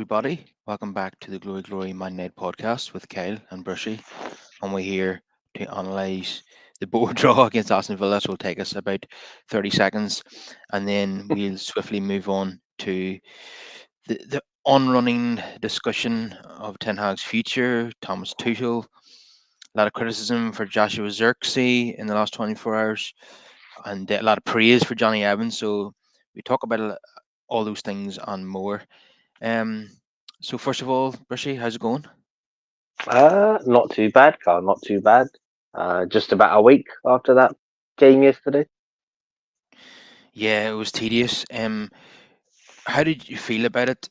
everybody. Welcome back to the Glory Glory Man United podcast with Kyle and Brushy. And we're here to analyse the board draw against Aston Villa. So it'll take us about 30 seconds. And then we'll swiftly move on to the on-running discussion of Ten Hag's future, Thomas Tuchel, a lot of criticism for Joshua Zirkzee in the last 24 hours, and a lot of praise for Johnny Evans. So we talk about all those things and more. Um, so first of all, Brushy, how's it going? Not too bad, Carl. Not too bad. Just about a week after that game yesterday. Yeah, it was tedious. How did you feel about it?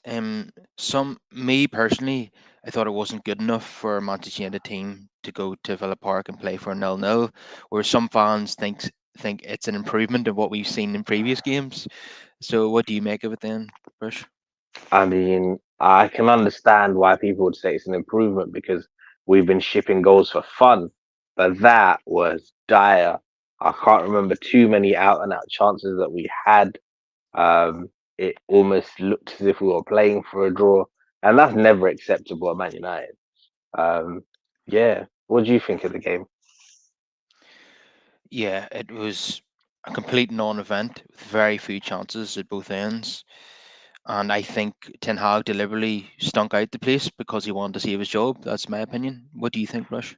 Me personally, I thought it wasn't good enough for a Manchester United team to go to Villa Park and play for a 0-0, where some fans think it's an improvement of what we've seen in previous games. So, what do you make of it then, Brush? I mean, I can understand why people would say it's an improvement because we've been shipping goals for fun, but that was dire. I can't remember too many out and out chances that we had. It almost looked as if we were playing for a draw, and that's never acceptable at Man United. Um, yeah. What do you think of the game? Yeah, it was a complete non-event with very few chances at both ends. And I think Ten Hag deliberately stunk out the place because he wanted to save his job. That's my opinion. What do you think, Rush?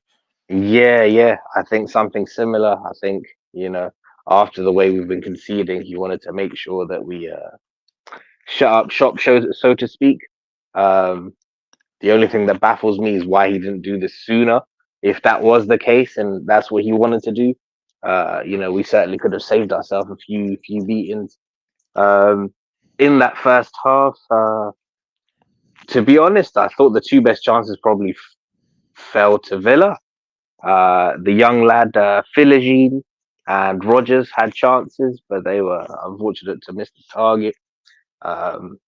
Yeah. I think something similar. I think, you know, after the way we've been conceding, he wanted to make sure that we shut up shop, so to speak. Um, the only thing that baffles me is why he didn't do this sooner. If that was the case and that's what he wanted to do, we certainly could have saved ourselves a few beatings. Um, in that first half, to be honest, I thought the two best chances probably fell to Villa. The young lad, Philogene and Rogers had chances, but they were unfortunate to miss the target. Um,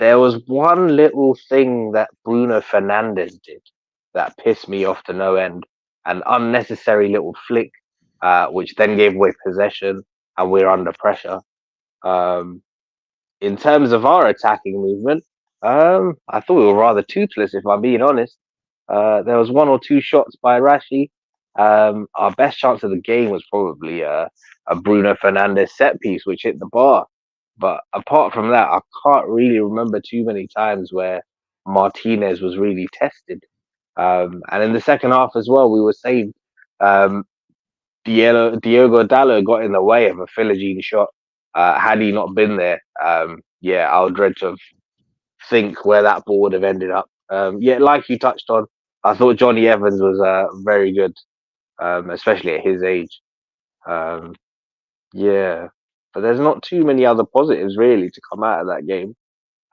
there was one little thing that Bruno Fernandes did that pissed me off to no end. An unnecessary little flick, which then gave away possession, and we're under pressure. Um, in terms of our attacking movement, I thought we were rather toothless, if I'm being honest. There was one or two shots by Rashi. Our best chance of the game was probably a Bruno Fernandes set piece, which hit the bar. But apart from that, I can't really remember too many times where Martinez was really tested. And in the second half as well, we were saved. Um, Diogo Dallo got in the way of a Philogene shot. Had he not been there, yeah, I would dread to think where that ball would have ended up. Yeah, like you touched on, I thought Johnny Evans was very good, especially at his age. Um, yeah, but there's not too many other positives really to come out of that game.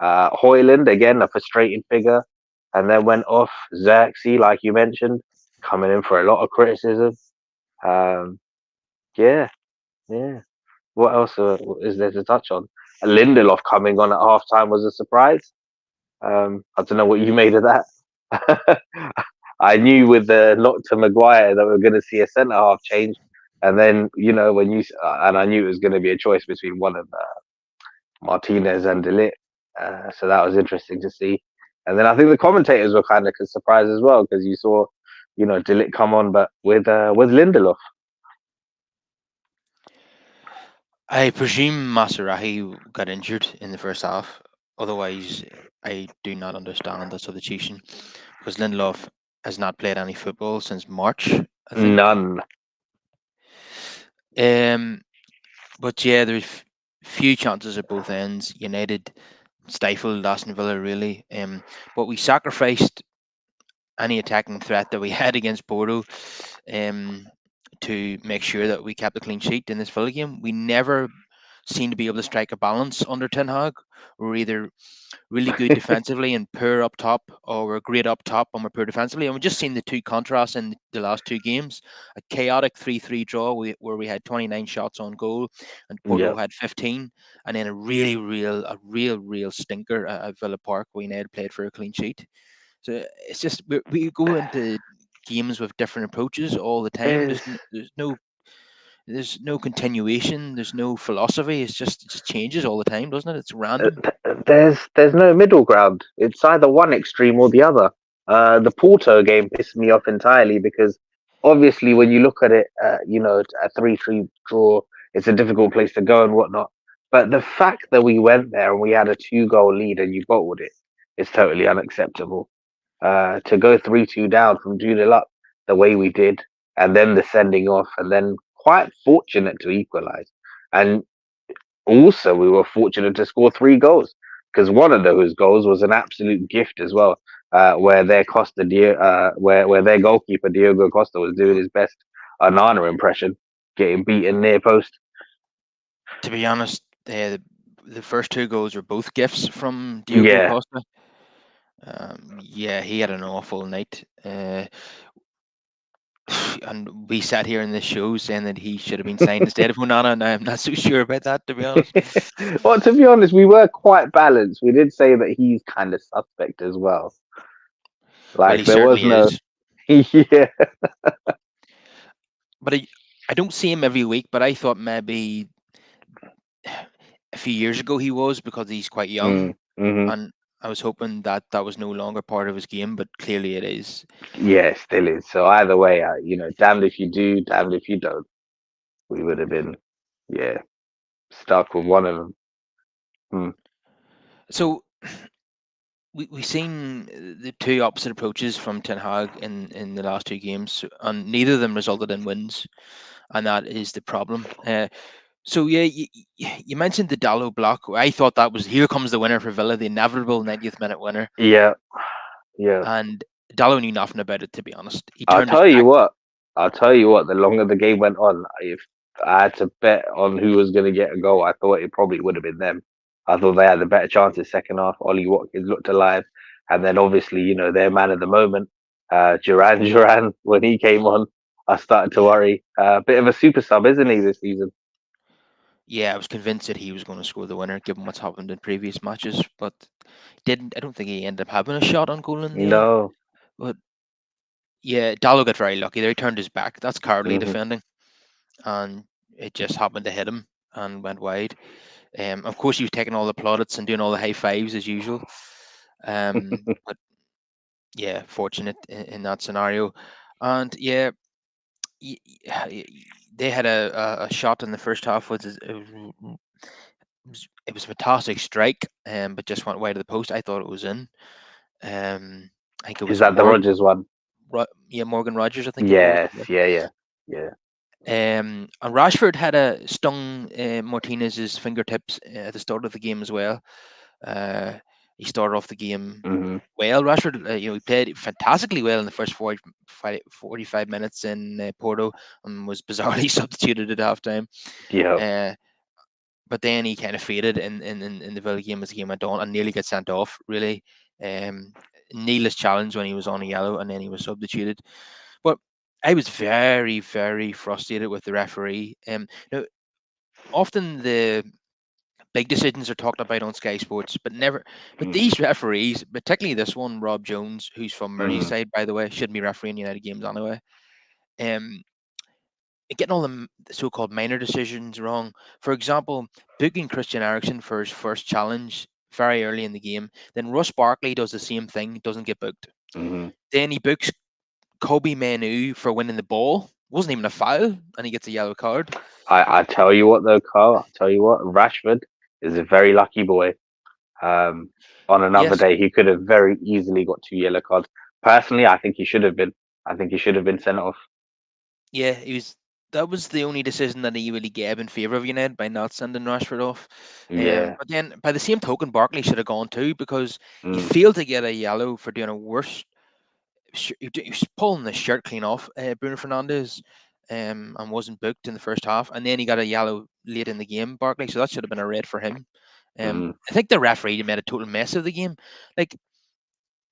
Hoyland again, a frustrated figure, and then went off. Xerxes, like you mentioned, coming in for a lot of criticism. Um, yeah, yeah. What else is there to touch on? Lindelof coming on at halftime was a surprise. I don't know what you made of that. I knew with the knock to Maguire that we were going to see a centre half change, and then when and I knew it was going to be a choice between one of Martinez and Delit. So that was interesting to see. And then I think the commentators were kind of surprised as well because you saw, Delit come on, but with Lindelof. I presume Maserahi got injured in the first half. Otherwise, I do not understand the substitution because Lindelof has not played any football since March, I think. None. Um, but yeah, there's few chances at both ends. United stifled Aston Villa really. But we sacrificed any attacking threat that we had against Porto um, to make sure that we kept a clean sheet in this Villa game. We never seem to be able to strike a balance under Ten Hag. We're either really good defensively and poor up top, or we're great up top and we're poor defensively. And we've just seen the two contrasts in the last two games. A chaotic 3-3 draw where we had 29 shots on goal and Porto Yeah. had 15. And then real stinker at Villa Park where United played for a clean sheet. So it's just we go into games with different approaches all the time. There's There's no there's no continuation, there's no philosophy. It just changes all the time, doesn't it? It's random. There's no middle ground. It's either one extreme or the other. The Porto game pissed me off entirely because obviously when you look at it, a 3-3 draw, it's a difficult place to go and whatnot. But the fact that we went there and we had a 2-goal lead and you bottled it is totally unacceptable. To go 3-2 down from 2-0 up the way we did, and then the sending off, and then quite fortunate to equalise. And also, we were fortunate to score 3 goals because one of those goals was an absolute gift as well, where their goalkeeper Diogo Costa was doing his best Anana impression, getting beaten near post. To be honest, the first two goals were both gifts from Diogo Yeah, Costa. Yeah, he had an awful night. And we sat here in this show saying that he should have been signed instead of Onana, and I'm not so sure about that, to be honest. well, to be honest, we were quite balanced. We did say that he's kind of suspect as well. Well, he Like there was certainly no, is. yeah, But I don't see him every week, but I thought maybe a few years ago he was because he's quite young, mm-hmm. and I was hoping that that was no longer part of his game, but clearly it is. Yeah, it still is. So either way, damned if you do, damned if you don't. We would have been, yeah, stuck with one of them. Hmm. So we've seen the two opposite approaches from Ten Hag in the last two games, and neither of them resulted in wins, and that is the problem. So yeah, you mentioned the Dallo block. I thought that was here comes the winner for Villa, the inevitable 90th minute winner, Yeah, yeah. and Dallo knew nothing about it, to be honest. He I'll turned his tell you back. what. I'll tell you what. The longer the game went on, if I had to bet on who was going to get a goal, I thought it probably would have been them. I thought they had the better chances second half. Ollie Watkins looked alive, and then obviously, their man of the moment, Duran Duran, when he came on, I started to Yeah, worry. Bit of a super sub, isn't he, this season? yeah, I was convinced that he was going to score the winner, given what's happened in previous matches, but didn't. I don't think he ended up having a shot on goal in the end. No. But yeah, Dallo got very lucky there. He turned his back. That's cowardly Hmm. defending, and it just happened to hit him and went wide. Of course, he was taking all the plaudits and doing all the high fives as usual. But yeah, fortunate in that scenario. And yeah, they had a shot in the first half. It was a fantastic strike, but just went wide of the post. I thought it was in. I think it Is was that the Rogers one? Yeah, Morgan Rogers. I think it was. Yes. Yeah. Yeah. Yeah. And Rashford had a stung Martinez's fingertips at the start of the game as well. Uh, he started off the game Hmm. well. Rashford, he played fantastically well in the first 45 minutes in Porto and was bizarrely substituted at halftime. Yeah. Uh, but then he kind of faded in the Villa game as the game went on and nearly got sent off, really. Um, Needless challenge when he was on a yellow and then he was substituted. But I was very, very frustrated with the referee. Often the big decisions are talked about on Sky Sports, but never. But Mm-hmm. these referees, particularly this one, Rob Jones, who's from Hmm. Merseyside, by the way, shouldn't be refereeing United games anyway. Um, Getting all the so-called minor decisions wrong. For example, booking Christian Eriksen for his first challenge very early in the game. Then Russ Barkley does the same thing, doesn't get booked. Hmm. Then he books Kobe Manu for winning the ball. Wasn't even a foul, and he gets a yellow card. I tell you what though, Carl. I tell you what, Rashford is a very lucky boy. Um, on another Yes, day, he could have very easily got 2 yellow cards. Personally, I think he should have been. I think he should have been sent off. yeah, he was. That was the only decision that he really gave in favour of United by not sending Rashford off. Yeah. But then, by the same token, Barkley should have gone too because he Mm. failed to get a yellow for doing a worse. He was pulling the shirt clean off Bruno Fernandes, and wasn't booked in the first half, and then he got a yellow late in the game, Barkley. So that should have been a red for him. Mm. I think the referee made a total mess of the game. Like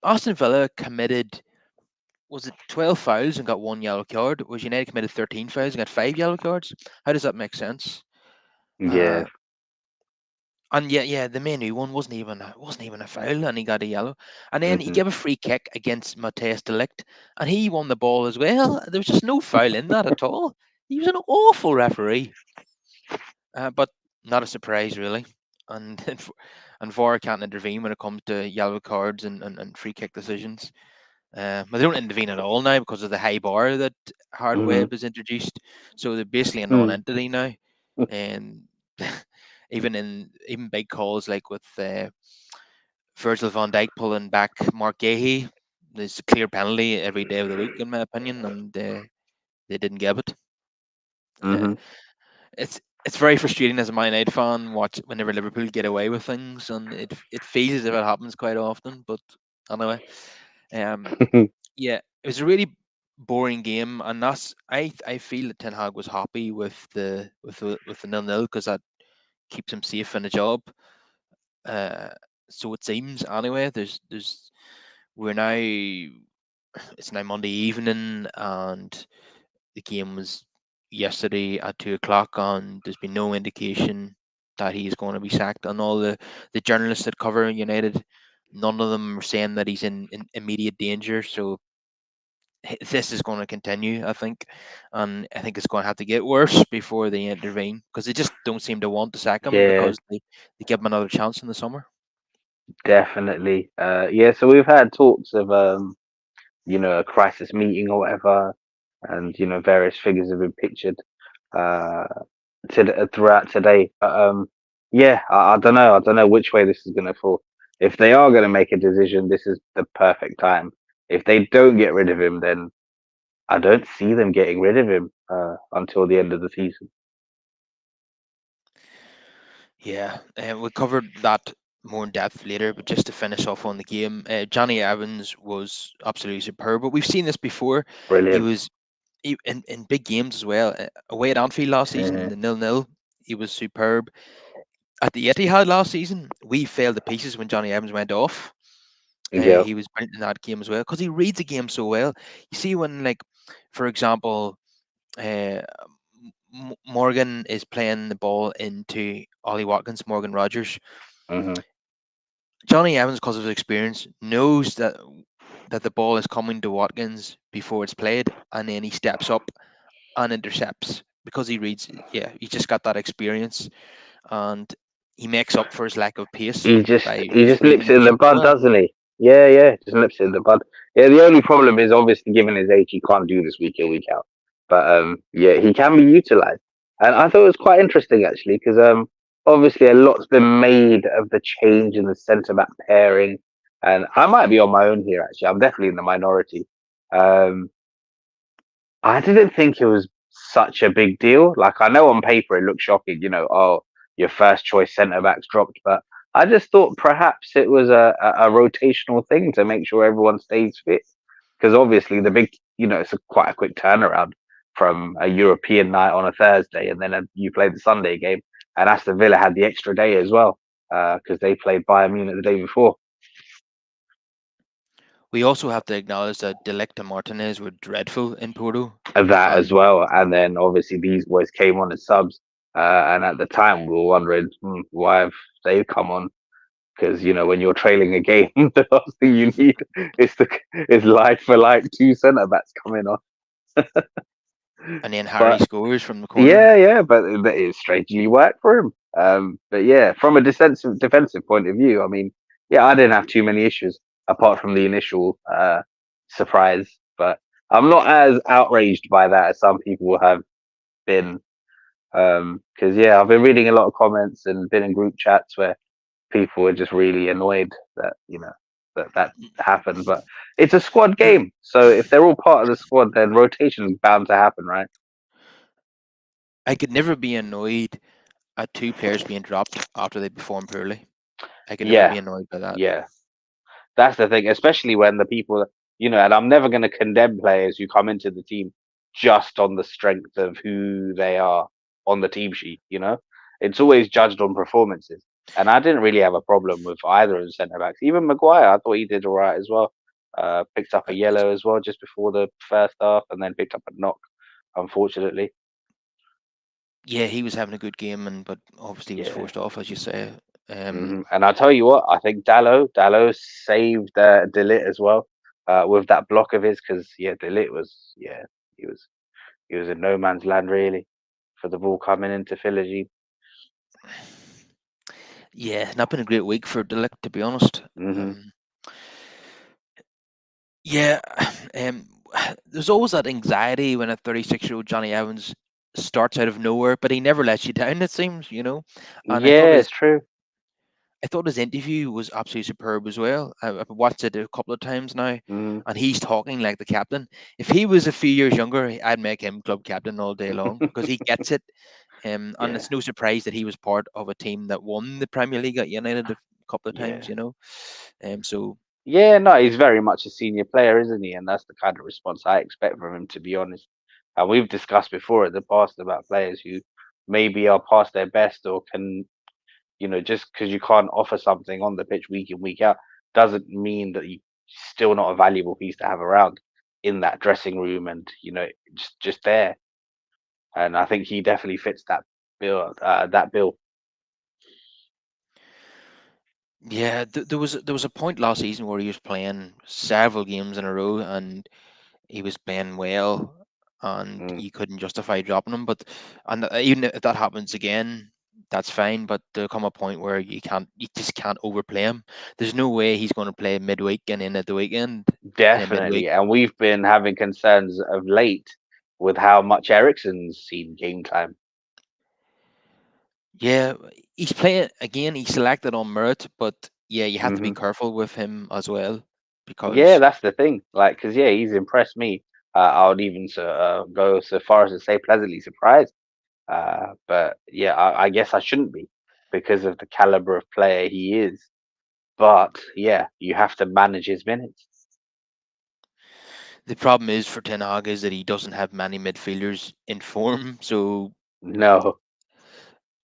Aston Villa committed, was it 12 fouls and got one yellow card? Was United committed 13 fouls and got five yellow cards? How does that make sense? Uh, Yeah. and yeah, the Manu one wasn't even a foul, and he got a yellow. And then he Hmm. gave a free kick against Mateus Delict, and he won the ball as well. There was just no foul in that at all. He was an awful referee, but not a surprise really. And and VAR can't intervene when it comes to yellow cards and free kick decisions. But they don't intervene at all now because of the high bar that hard Hmm. web has introduced. So they're basically a Mm. non-entity now. And even big calls like with Virgil van Dijk pulling back Mark Gahey, there's a clear penalty every day of the week in my opinion, and they didn't give it. Uh, Hmm. it's very frustrating as a Man United fan watch whenever Liverpool get away with things, and it feels as if it happens quite often. But anyway, um, yeah, it was a really boring game, and I feel that Ten Hag was happy with the 0-0 because that keeps him safe in the job. Uh, so it seems anyway. There's we're now it's now Monday evening, and the game was yesterday at 2 o'clock, and there's been no indication that he's going to be sacked. And all the journalists that cover United, none of them are saying that he's in immediate danger. So this is going to continue, I think, and I think it's going to have to get worse before they intervene because they just don't seem to want to sack him Yeah, because they give him another chance in the summer. definitely. Yeah, so we've had talks of a crisis meeting or whatever, and various figures have been pictured uh throughout today. But yeah, I don't know. I don't know which way this is gonna fall. If they are gonna make a decision, this is the perfect time. If they don't get rid of him, then I don't see them getting rid of him until the end of the season. Yeah, we covered that more in depth later, but just to finish off on the game, Johnny Evans was absolutely superb. But we've seen this before. He Brilliant. was in big games as well. Away at Anfield last season in Hmm. the 0-0, he was superb. At the Etihad last season, we failed to pieces when Johnny Evans went off. Yeah. He was brilliant in that game as well because he reads the game so well. You see when, like, for example, uh, Morgan is playing the ball into Ollie Watkins, Morgan Rogers. Hmm. Johnny Evans, because of his experience, knows that the ball is coming to Watkins before it's played, and then he steps up and intercepts because he reads. Yeah, he just got that experience, and he makes up for his lack of pace He just by he just just reading nips the it in the game so bud, well. doesn't he? Yeah, yeah, just nips it in the bud. Yeah, the only problem is obviously given his age, he can't do this week in week out. But yeah, he can be utilized, and I thought it was quite interesting actually because obviously a lot's been made of the change in the centre back pairing, and I might be on my own here actually. I'm definitely in the minority. Um, I didn't think it was such a big deal. Like I know on paper it looks shocking, oh, your first choice centre backs dropped, but I just thought perhaps it was a rotational thing to make sure everyone stays fit. Because obviously the big, it's quite a quick turnaround from a European night on a Thursday, and then you play the Sunday game, and Aston Villa had the extra day as well because they played Bayern Munich the day before. We also have to acknowledge that Delict and Martinez were dreadful in Porto, Of that as and well. And then obviously these boys came on as subs. And at the time, we were wondering why have they come on? Because when you're trailing a game, the last thing you need is like for like two centre backs coming on. then Harry But scores from the corner. yeah, yeah, but it strangely worked for him. But yeah, from a defensive point of view, I mean, yeah, I didn't have too many issues apart from the initial surprise. But I'm not as outraged by that as some people have been. Because yeah, I've been reading a lot of comments and been in group chats where people were just really annoyed that that happened. But it's a squad game, so if they're all part of the squad, then rotation's bound to happen, right? I could never be annoyed at two players being dropped after they perform poorly. I could never Yeah, be annoyed by that. yeah. That's the thing, especially when the people, and I'm never going to condemn players who come into the team just on the strength of who they are on the team sheet. It's always judged on performances, and I didn't really have a problem with either of the centre backs. Even Maguire, I thought he did all right as well. Picked up a It's- yellow as well just before the first half, and then picked up a knock, unfortunately. yeah, he was having a good game, and but obviously he was Yeah. forced off, as you say. Um, And I tell you what, I think Dallo saved Delit as well with that block of his because yeah, Delit was yeah he was. He was in no man's land really for the ball coming into Philogene. Yeah, not been a great week for Delict, to be honest. Hmm. Yeah, um, there's always that anxiety when a 36-year-old Johnny Evans starts out of nowhere, but he never lets you down. It seems, you know. And Yeah, it's true. I thought his interview was absolutely superb as well. I've watched it a couple of times now, Hmm. and he's talking like the captain. If he was a few years younger, I'd make him club captain all day long because he gets it. And Yeah, it's no surprise that he was part of a team that won the Premier League at United a couple of times, yeah. you know. So Yeah, no, he's very much a senior player, isn't he? And that's the kind of response I expect from him, to be honest. And we've discussed before in the past about players who maybe are past their best or can, just because you can't offer something on the pitch week in, week out, doesn't mean that you're still not a valuable piece to have around in that dressing room and, just there. And I think he definitely fits that bill. That bill. yeah, there was a point last season where he was playing several games in a row and he was playing well, and Mm, you couldn't justify dropping him. But even if that happens again, that's fine. But there'll come a point where you just can't overplay him. There's no way he's going to play midweek and in at the weekend in a midweek. definitely. And we've been having concerns of late with how much Ericsson's seen game time. Yeah, he's playing again. He's selected on merit, but yeah, you have to be Hmm. careful with him as well Yeah, because that's the thing. Like, because yeah, he's impressed me. I would even go so far as to say pleasantly surprised. But yeah, I guess I shouldn't be because of the caliber of player he is. But yeah, you have to manage his minutes. the problem is for Ten Hag is that he doesn't have many midfielders in form. So No.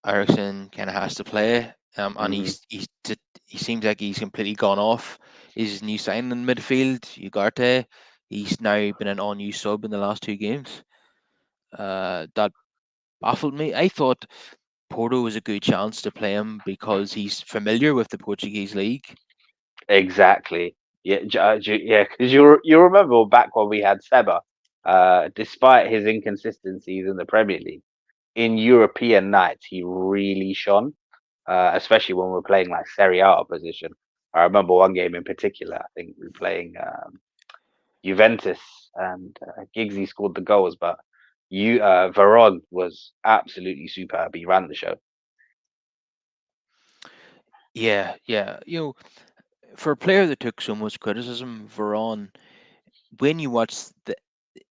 Ericsson kind of has to play, and Hmm. he seems like he's completely gone off his new signing in midfield, Ugarte. He's now been an all-new sub in the last two games. That baffled me. I thought Porto was a good chance to play him because he's familiar with the Portuguese league. Exactly. Yeah, yeah. Because you remember back when we had Seba, despite his inconsistencies in the Premier League, in European nights he really shone. Especially when we're playing like Serie A opposition. I remember one game in particular. I think we were playing Juventus, and Giggsy scored the goals, but Veron was absolutely superb. He ran the show. Yeah, yeah. For a player that took so much criticism, Varane, when you watch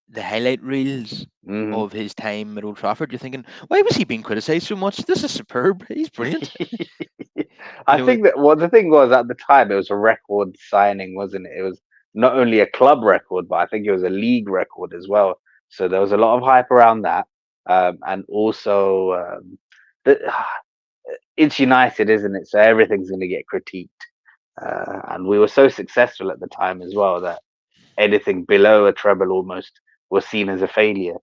the highlight reels Hmm. of his time at Old Trafford, you're thinking, why was he being criticised so much? This is superb. He's brilliant. You I know, think that the thing was at the time it was a record signing, wasn't it? It was not only a club record, but I think it was a league record as well. So there was a lot of hype around that, and also the, it's United, isn't it? So everything's going to get critiqued, and we were so successful at the time as well that anything below a treble almost was seen as a failure.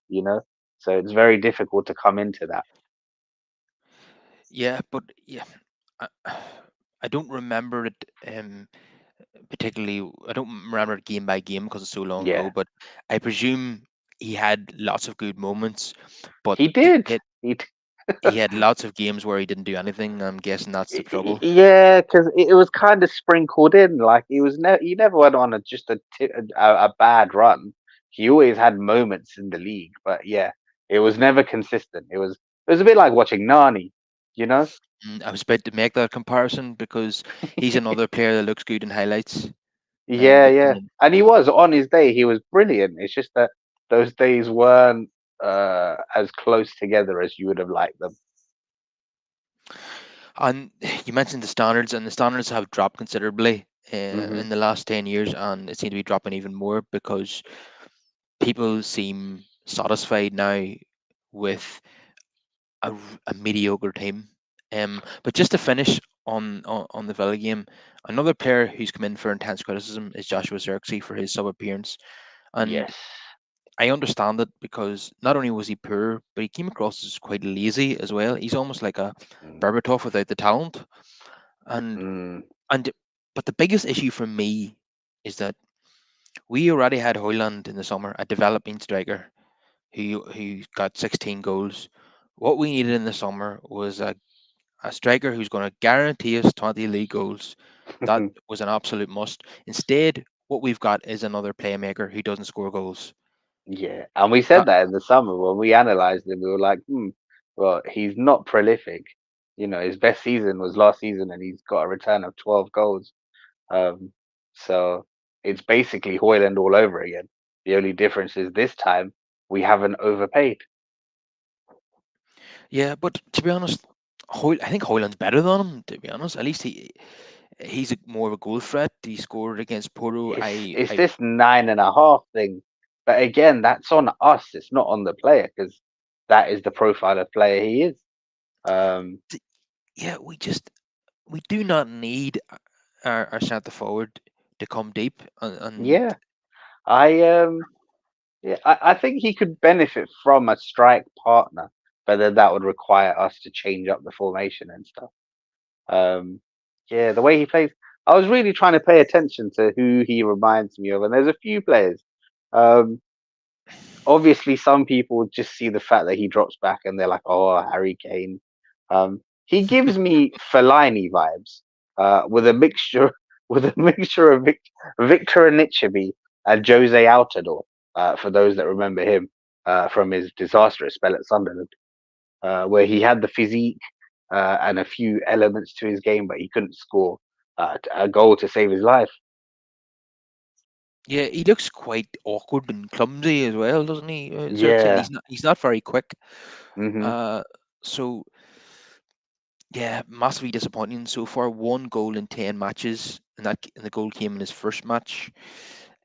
So it's very difficult to come into that. yeah, but yeah, I, I don't remember it particularly. I don't remember it game by game because it's so long ago. Yeah, But I presume he had lots of good moments, but he the, did. it, he had lots of games where he didn't do anything. I'm guessing that's the trouble. Yeah, because it was kind of sprinkled in. Like he never went on a bad run. He always had moments in the league, but yeah, it was never consistent. It was a bit like watching Nani, you know? I was about to make that comparison because he's another player that looks good in highlights. Yeah, And yeah. And he was on his day. He was brilliant. It's just that those days weren't as close together as you would have liked them. And you mentioned the standards, and the standards have dropped considerably Hmm. in the last 10 years, and it seems to be dropping even more because people seem satisfied now with a mediocre team. But just to finish on the Villa game, another player who's come in for intense criticism is Joshua Zirkzee for his sub appearance. And Yes. I understand it because not only was he poor, but he came across as quite lazy as well. He's almost like a Berbatov without the talent. And Mm-hmm. and but the biggest issue for me is that we already had Hoyland in the summer, a developing striker. who got 16 goals. What we needed in the summer was a striker who's going to guarantee us 20 league goals. That was an absolute must. Instead, what we've got is another playmaker who doesn't score goals. Yeah, and we said That that in the summer when we analyzed him. We were like, well, he's not prolific. His best season was last season, and he's got a return of 12 goals. Um, so it's basically Hoyland all over again. The only difference is this time we haven't overpaid. Yeah, but to be honest, I think Hoyland's better than him. To be honest, at least he's more of a goal threat. He scored against Porto. It's this 9.5 thing, but again, that's on us. It's not on the player because that is the profile of player he is. Um, Yeah, we do not need our centre forward to come deep and yeah, I yeah, I think he could benefit from a strike partner, but then that would require us to change up the formation and stuff. Um, yeah, the way he plays, I was really trying to pay attention to who he reminds me of, and there's a few players. Um, Obviously, some people just see the fact that he drops back and they're like, "Oh, Harry Kane." He gives me Fellaini vibes, with a mixture with a mixture of Victor Anichebe and Jose Altidore. For those that remember him from his disastrous spell at Sunderland, where he had the physique and a few elements to his game, but he couldn't score a goal to save his life. yeah, he looks quite awkward and clumsy as well, doesn't he? Certainly, Yeah. he's not very quick. Hmm. Uh, so yeah, massively disappointing so far. One goal in 10 matches, and the goal came in his first match.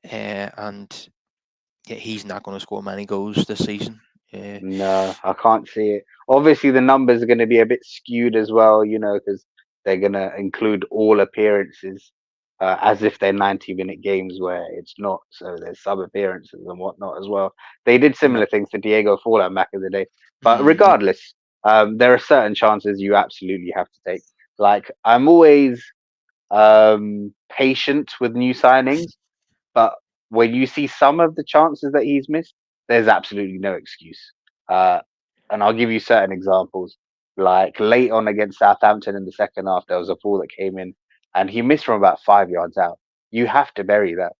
And yeah, he's not going to score many goals this season. Uh, No, I can't see it. Obviously, the numbers are going to be a bit skewed as well, because they're going to include all appearances, as if they're 90-minute games where it's not. So there's sub appearances and whatnot as well. They did no, similar things to Diego Forlan back in the day. But no, regardless, there are certain chances you absolutely have to take. Like, I'm always patient with new signings, but when you see some of the chances that he's missed, there's absolutely no excuse. Uh, and I'll give you certain examples. Like late on against Southampton in the second half, there was a ball that came in and he missed from about 5 yards out. You have to bury that.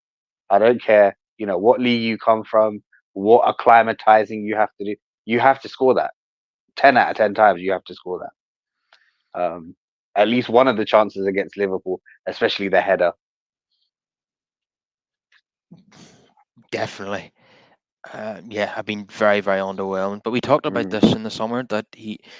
I don't care, what league you come from, what acclimatizing you have to do. You have to score that. 10 out of 10 times, you have to score that. At least one of the chances against Liverpool, especially the header. definitely. Yeah, I've been very, very underwhelmed. But we talked about Mhm. this in the summer that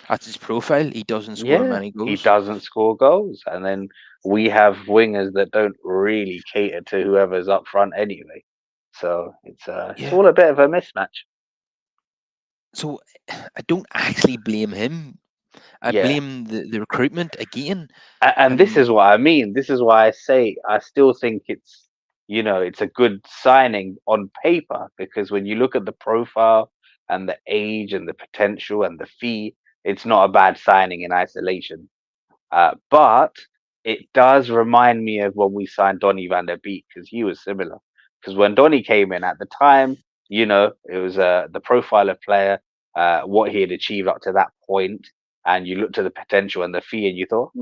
that's his profile. He doesn't score Yeah, many he goals. doesn't score goals, and then we have wingers that don't really cater to whoever's up front anyway. So it's Yeah. all a bit of a mismatch. So I don't actually blame him. I Yeah, blame the recruitment again. and this And is what I mean. This is why I say I still think it's a good signing on paper because when you look at the profile and the age and the potential and the fee, it's not a bad signing in isolation. But it does remind me of when we signed Donny van der Beek because he was similar. Because when Donny came in at the time, it was the profile of player, what he had achieved up to that point, and you looked at the potential and the fee, and you thought,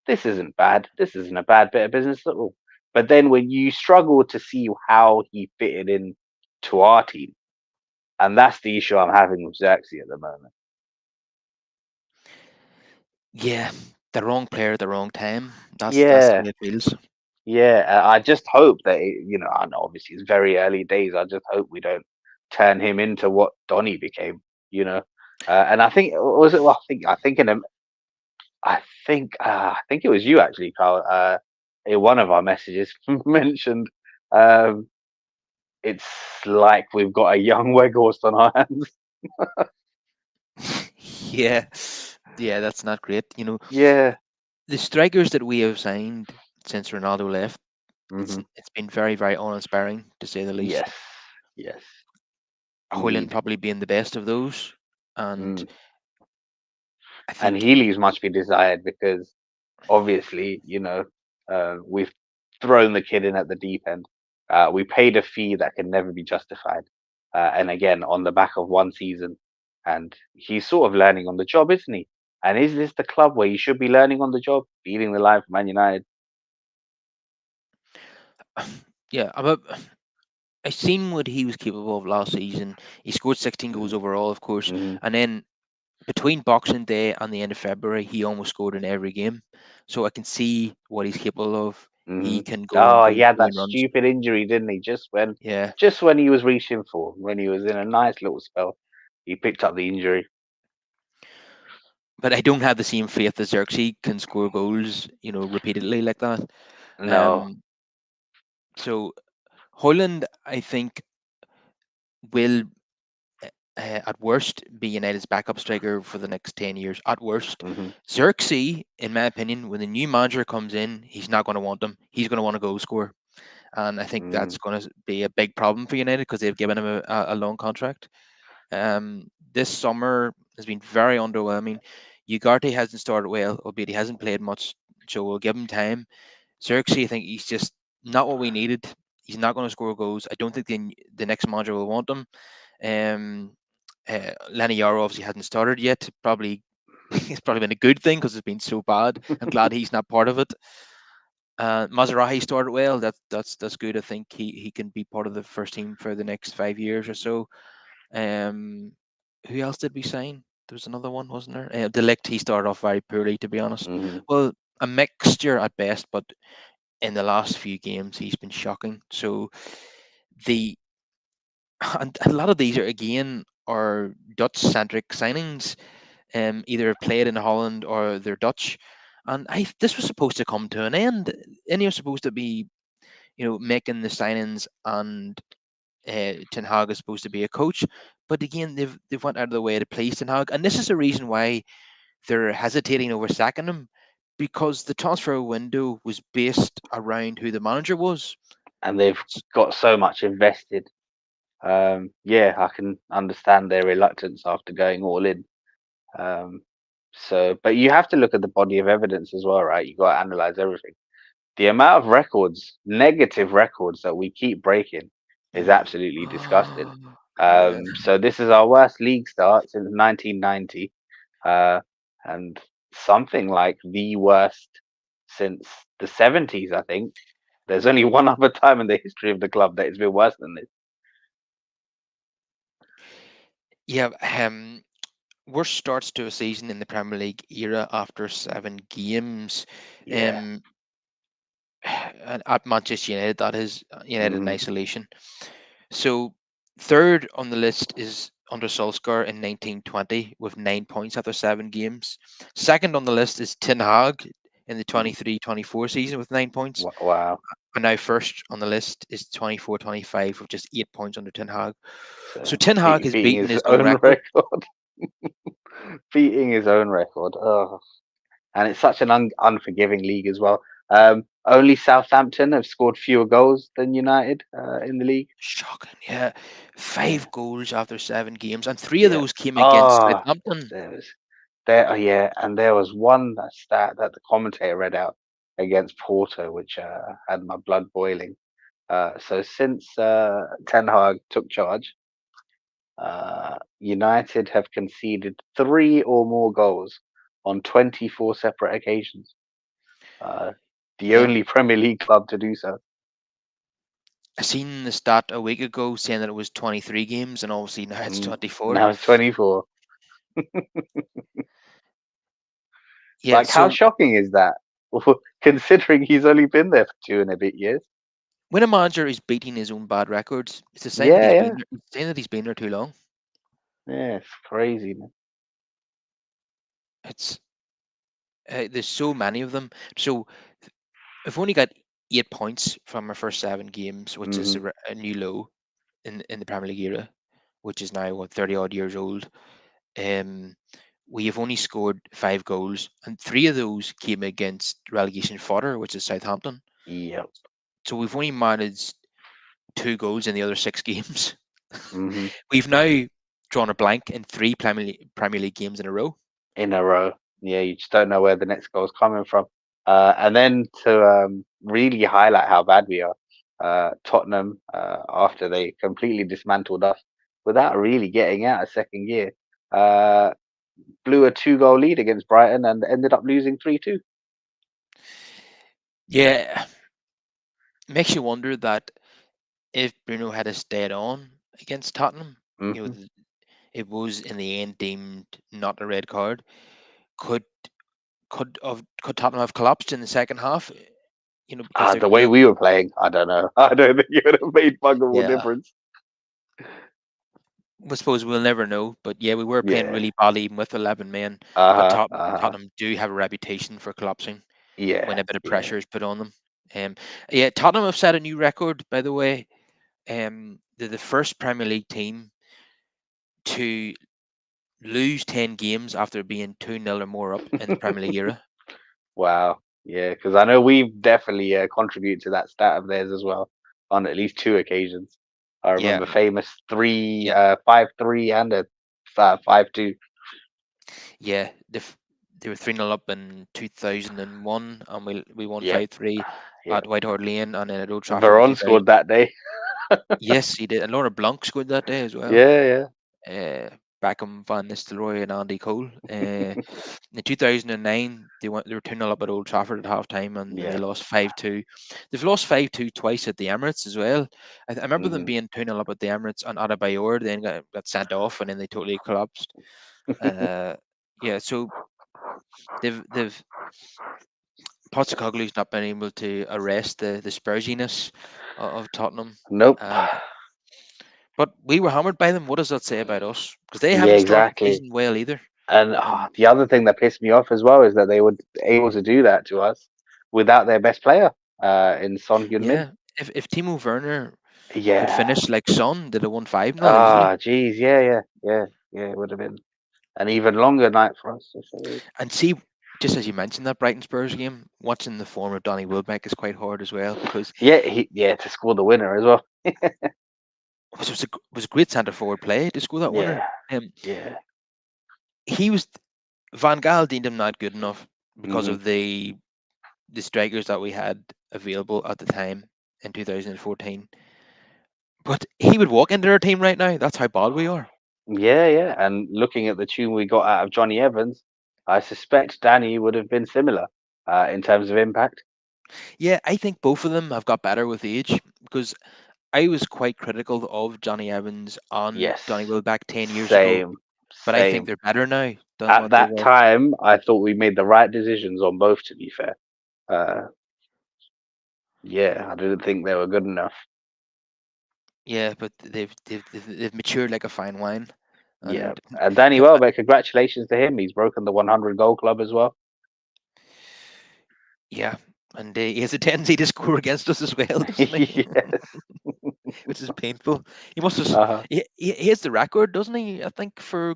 this isn't bad. This isn't a bad bit of business at all. But then when you struggle to see how he fitted in to our team, and that's the issue I'm having with Xerxes at the moment. yeah, the wrong player at the wrong time. That's the Yeah, way it feels. yeah, I just hope that I know obviously it's very early days. I just hope we don't turn him into what Donny became. You know, and I think was it? Well, I think I think it was you actually, Carl. In one of our messages mentioned, um, it's like we've got a young Weghorst on our hands. Yeah, yeah, that's not great. Yeah. The strikers that we have signed since Ronaldo left, Hmm. it's been very, very uninspiring to say the least. Yes. Yes. Hoyland Indeed. probably being the best of those, and Mm. I And think he leaves much be desired because obviously, we've thrown the kid in at the deep end. We paid a fee that can never be justified. and again on the back of one season, and he's sort of learning on the job, isn't he? And is this the club where you should be learning on the job, beating the line for Man United? Yeah, I seen what he was capable of last season. He scored 16 goals Mm-hmm. overall, of course, Mm-hmm. and then between Boxing Day and the end of February, he almost scored in every game. So I can see what he's capable of. Hmm. He can go and Oh, he go had through that and runs. stupid injury, didn't he? Yeah, Just when he was reaching for, when he was in a nice little spell, he picked up the injury. but I don't have the same faith that Xerxes can score goals, repeatedly like that. No. Um, so Hoyland, I think, will at worst be United's backup striker for the next 10 years. At worst, Hmm. Xerxes, in my opinion, when the new manager comes in, he's not going to want him. He's going to want a goal scorer, and I think Mm. that's going to be a big problem for United because they've given him a long contract. This summer has been very underwhelming. Ugarte hasn't started well, albeit he hasn't played much, so we'll give him time. Xerxes, I think he's just not what we needed. He's not going to score goals. I don't think the next manager will want him. Um, Lenny Yaro obviously hasn't started yet. Probably it's probably been a good thing because it's been so bad. I'm glad he's not part of it. Mazarahi started well. That's good. I think he can be part of the first team for the next 5 years or so. Um, who else did we sign? There was another one, wasn't there? Delict, he started off very poorly, to be honest. Hmm. Well, a mixture at best, but in the last few games he's been shocking. So the and a lot of these are again are Dutch centric signings. Either played in Holland or they're Dutch. And this was supposed to come to an end. And you're supposed to be, making the signings, and Ten Hag is supposed to be a coach. But again, they've went out of the way to please Ten Hag, and this is the reason why they're hesitating over sacking him, because the transfer window was based around who the manager was. And they've got so much invested. Yeah, I can understand their reluctance after going all in. Um, but you have to look at the body of evidence as well, right? You got to analyze everything. The amount of records, negative records that we keep breaking is absolutely disgusting. Yeah. So this is our worst league start since 1990, uh, and something like the worst since the 70s, I think. There's only one other time in the history of the club that it's been worse than this. Yeah. Worst starts to a season in the Premier League era after 7 games. Yeah. Um, and at Manchester United, that is United in Hmm. isolation. So third on the list is under Solskjaer in 1920 with 9 points after 7 games. Second on the list is Ten Hag in the Hmm. 23-24 season with 9 points. Wow. And now first on the list is 24-25 with just 8 points under Ten Hag. So So Ten Hag has beating beaten his his own own record. record, beating his own record. Oh. And it's such an unforgiving league as well. Only Southampton have scored fewer goals than United in the league. Shocking, yeah. Yeah, 5 goals after 7 games, and three of yeah. those came against Ah, Southampton. there's there. Oh, yeah, and there was one stat that the commentator read out against Porto, which had my blood boiling. So since Ten Hag took charge, United have conceded three or more goals on 24 separate occasions. Uh, the Yeah, only Premier League club to do so. I seen the stat a week ago saying that it was 23 games, and obviously now it's Mm, 24. now it's 24. Yeah, Like, how so shocking is that? Considering he's only been there for 2 and a bit years. when a manager is beating his own bad records, it's a sign that Yeah, he's yeah, been there, it's a sign that he's been there too long. yeah. It's crazy, man. It's there's so many of them. So we've only got 8 points from our first 7 games, which is Hmm. a new low in the Premier League era, which is now what 30 odd years old. Um, we have only scored 5 goals, and 3 of those came against relegation fodder, which is Southampton. Yep. So we've only managed 2 goals in the other 6 games. Hmm. We've now drawn a blank in three Premier League games in a row. In a row. Yeah, you just don't know where the next goal's coming from. And then to really highlight how bad we are, Tottenham, after they completely dismantled us, without really getting out of second gear. Uh, Blew a 2-goal lead against Brighton and ended up losing 3-2. Yeah, makes you wonder that if Bruno had stayed on against Tottenham, you know, Hmm. it was in the end deemed not a red card. Could could Tottenham have collapsed in the second half? Because The way we were playing, I don't know. I don't think it would have made bug of all yeah, difference. I suppose we'll never know. But yeah, we were playing Yeah. really badly even with 11 men. Uh But huh. Uh huh. Tottenham do have a reputation for collapsing when Yeah. a bit of Yeah. pressure is put on them. Um, yeah, Tottenham have set a new record, by the way. They're the first Premier League team to lose 10 games after being 2-0 or more up in the Premier League era. Wow. Yeah, because I know we've definitely contributed to that stat of theirs as well on at least two occasions. I Yeah, remember famous three, yeah, 5-3 and a 5-2. yeah. They were 3-0 up in 2001, and we won Yep. 5-3 Yep. at White Hart Lane, and then at Old Trafford in Veron 2000. scored that day. Yes, he did. And Laura Blanc scored that day as well. Yeah. Yeah. Uh, Beckham, Van Nistelrooy, and Andy Cole. In 2009, they were 2-0 up at Old Trafford at half time, and they Yeah. lost 5-2. They've lost 5-2 twice at the Emirates as well. I remember them Hmm. being 2-0 up at the Emirates, and Adebayor then got sent off, and then they totally collapsed. Uh, yeah, so they've Postecoglou's not been able to arrest the Spursiness of Tottenham. Nope. Uh, but we were hammered by them. What does that say about us? Because they Yeah, haven't started the exactly. season well either. And And the other thing that pissed me off as well is that they were able to do that to us without their best player, in Son Heung-min. yeah, if Timo Werner had Yeah. finished like Son, they'd have won 5-0 easily. Geez. Yeah, yeah, yeah, yeah. It would have been an even longer night for us. To say. And see, just as you mentioned that Brighton Spurs game, watching the form of Donny Welbeck is quite hard as well because Yeah, to score the winner as well. it was a great centre forward play to score that winner. Yeah, Um, yeah. he was Van Gaal deemed him not good enough because Hmm. of the strikers that we had available at the time in 2014. But he would walk into our team right now. That's how bad we are. Yeah, yeah. And looking at the tune we got out of Johnny Evans, I suspect Danny would have been similar, in terms of impact. Yeah, I think both of them have got better with age because I was quite critical of Johnny Evans and Yes, Donny Welbeck 10 years ago, same, but I think same. they're better now than At what they that were. time, I thought we made the right decisions on both. To be fair, uh, yeah, I didn't think they were good enough. Yeah, but they've matured like a fine wine, Yeah, and and Danny you know, Welbeck, congratulations to him. He's broken the 100 goal club as well. yeah, and he has a tendency to score against us as well, doesn't he? Yes. Which is painful. He must have. Uh-huh. He has the record, doesn't he? I think for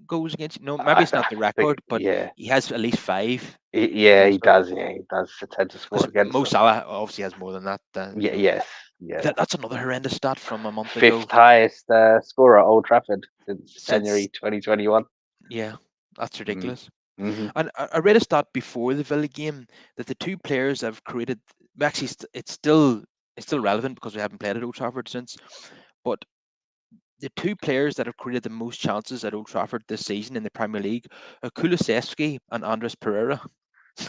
goals against. No, maybe I, it's not I the think, record, but yeah, he has at least five. yeah, he does. Yeah, he does tend to score Because against Mo us. Salah obviously has more than that. Yeah, yes, yeah. That's another horrendous stat from a month Fifth ago. highest scorer at Old Trafford since Since January 2021. yeah, that's Mm. ridiculous. Hmm. And I read a stat before the Villa game that the two players have created. Actually, it's still relevant because we haven't played at Old Trafford since. But the two players that have created the most chances at Old Trafford this season in the Premier League are Kulusevski and Andres Pereira.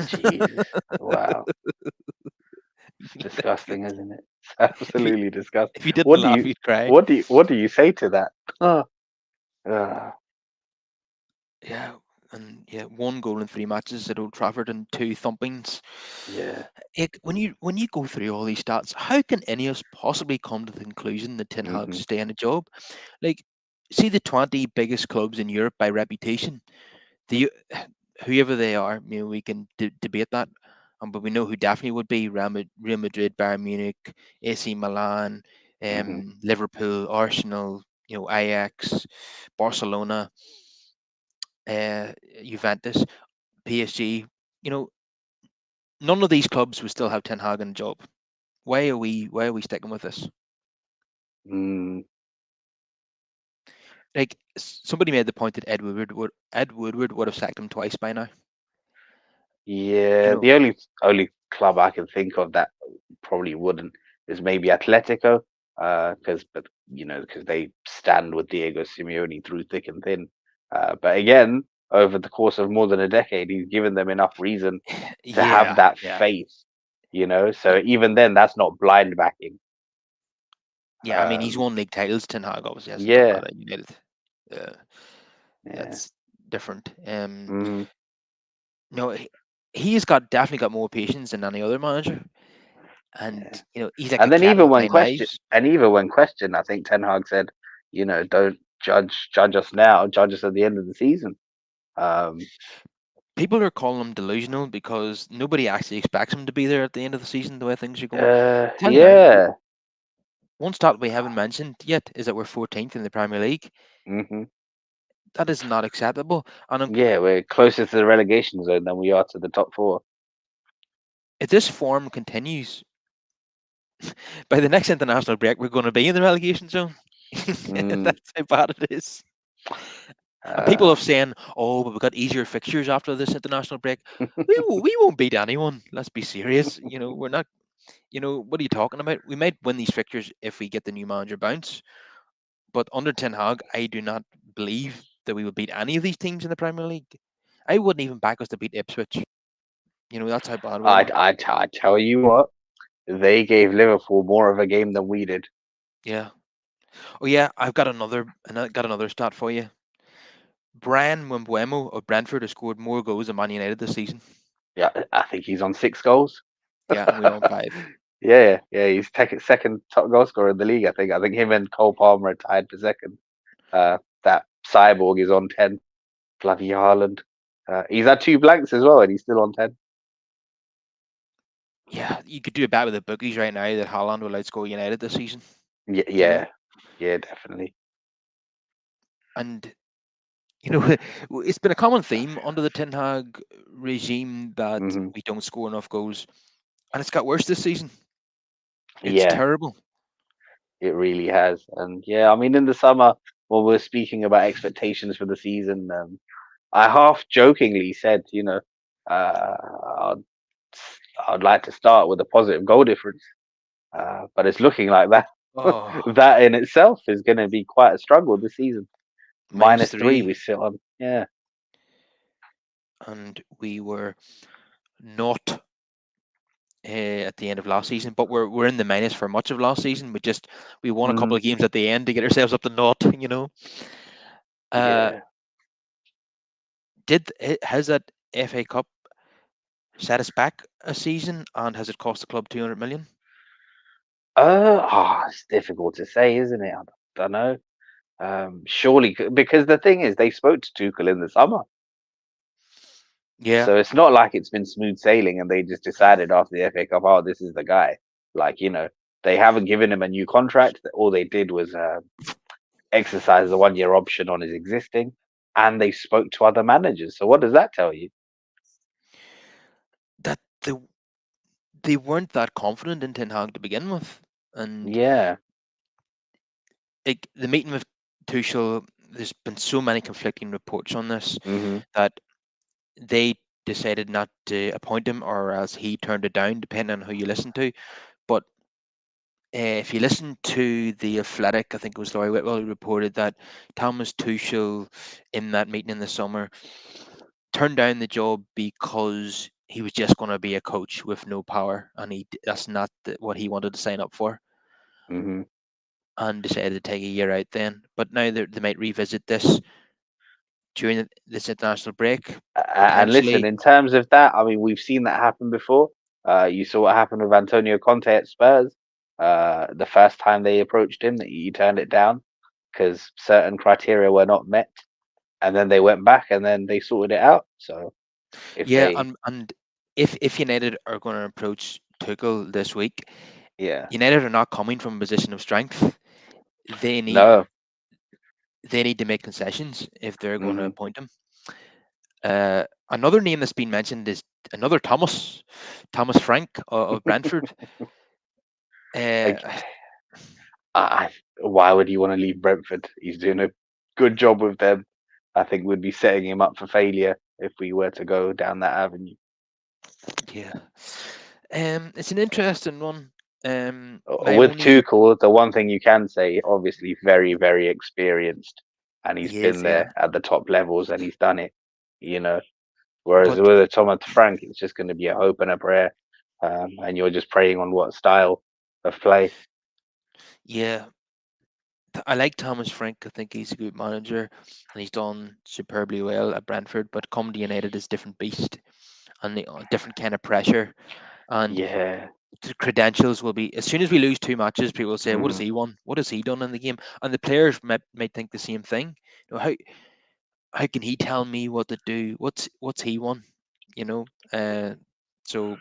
Jesus, wow, it's disgusting, isn't it? It's if you absolutely disgusting. if you didn't What do laugh, you, you'd cry. what do you say to that? Oh, uh, Yeah, and yeah, one goal in three matches at Old Trafford and two thumpings. yeah. When you go through all these stats, how can any of us possibly come to the conclusion that Ten Hag Hmm. stay in a job? Like, see the 20 biggest clubs in Europe by reputation. The whoever they are, we can debate that, but we know who definitely would be Real Madrid, Bayern Munich, AC Milan, Hmm. Liverpool, Arsenal, Ajax, Barcelona, Juventus, PSG. You know, none of these clubs would still have Ten Hag in a job. Why are we sticking with this? Mm, Like somebody made the point that Ed Woodward would have sacked him twice by now. You yeah, know, the only club I can think of that probably wouldn't is maybe Atletico, because but because they stand with Diego Simeone through thick and thin. But again, over the course of more than a decade, he's given them enough reason to have Yeah, that yeah, faith. yeah, So even then, that's not blind backing. yeah. I mean, he's Um, won league titles. Ten Hag obviously hasn't done yeah, that at United. Uh, yeah. that's different. Mm, No, he's got definitely got more patience than any other manager, and yeah. he's like a And then kettle of fine knives. even when questioned, I think Ten Hag said, don't judge us now, judge us at the end of the season. Um, People are calling him delusional because nobody actually expects him to be there at the end of the season. The way things are going, tell you now, yeah. one stat we haven't mentioned yet is that we're 14th in the Premier League. Hmm. That is not acceptable. And Yeah, we're closer to the relegation zone than we are to the top four. if this form continues, by the next international break, we're going to be in the relegation zone. Mm, That's how bad it is. And people uh, are saying, "Oh, but we've got easier fixtures after this international break." We won't beat anyone. Let's be serious. We're not. What are you talking about? We might win these fixtures if we get the new manager bounce. But under Ten Hag, I do not believe that we will beat any of these teams in the Premier League. I wouldn't even back us to beat Ipswich. That's how bad we are. I tell you what, they gave Liverpool more of a game than we did. Yeah. Oh yeah, I've got another stat for you. Brian Mbeumo of Brentford has scored more goals than Man United this season. Yeah, I think he's on 6 goals. Yeah, and we're on 5. Yeah, yeah, he's second top goal scorer in the league. I think him and Cole Palmer are tied for second. That cyborg is on 10. Bloody Haaland. He's had two blanks as well, and he's still on 10. Yeah, you could do a bet with the bookies right now that Haaland will outscore United this season. Yeah, You know, yeah, yeah, definitely. and it's been a common theme under the Ten Hag regime that Hmm. we don't score enough goals, and it's got worse this season. It's Yeah, terrible. it really has. And yeah, I mean, in the summer when we are speaking about expectations for the season, I half jokingly said, I'd, I'd like to start with a positive goal difference, but it's looking like that. Oh, That in itself is going to be quite a struggle this season. minus -3 three, we sit on. Yeah. and we were not at the end of last season, but we're in the minus for much of last season. We won a couple Hmm. of games at the end to get ourselves up to naught. Uh, Yeah. has that FA Cup set us back a season, and has it cost the club 200 million? It's difficult to say, isn't it? I don't know. Surely, because the thing is, they spoke to Tuchel in the summer, Yeah, so it's not like it's been smooth sailing and they just decided after the FA Cup, oh, this is the guy. Like, they haven't given him a new contract. All they did was exercise the 1 year option on his existing, and they spoke to other managers. So what does that tell you? that they weren't that confident in Ten Hag to begin with, and Yeah. like the meeting with Tuchel, there's been so many conflicting reports on this Hmm. that they decided not to appoint him, or else he turned it down, depending on who you listen to. But if you listen to the Athletic, I think it was Laurie Whitwell who reported that Thomas Tuchel, in that meeting in the summer, turned down the job because he was just going to be a coach with no power, and that's not what he wanted to sign up for, Hmm. and decided to take a year out then. But now they might revisit this during this international break, And listen, potentially. in terms of that, I mean, we've seen that happen before. You saw what happened with Antonio Conte at Spurs. The first time they approached him, that he turned it down because certain criteria were not met, and then they went back and then they sorted it out. So if Yeah, they, and if United are going to approach Tuchel this week, yeah, United are not coming from a position of strength. They need no, they need to make concessions if they're going to hmm, appoint him. Another name that's been mentioned is another Thomas Frank of Brentford. Uh, like, why would you want to leave Brentford? He's doing a good job with them. I think we'd be setting him up for failure if we were to go down that avenue. yeah, it's an interesting one. My With only Tuchel, the one thing you can say, obviously, very, very experienced, and he's he been is, yeah, there at the top levels, and he's done it. You know, whereas but with a Thomas Frank, it's just going to be a hope and a prayer, and you're just praying on what style of play. yeah, I like Thomas Frank. I think he's a good manager, and he's done superbly well at Brentford. But come to United is different beast, and different kind of pressure, and Yeah. the credentials will be as soon as we lose two matches, people will say, "What has Hmm. he won? What has he done in the game?" And the players might think the same thing. How can he tell me what to do? What's he won? You know. So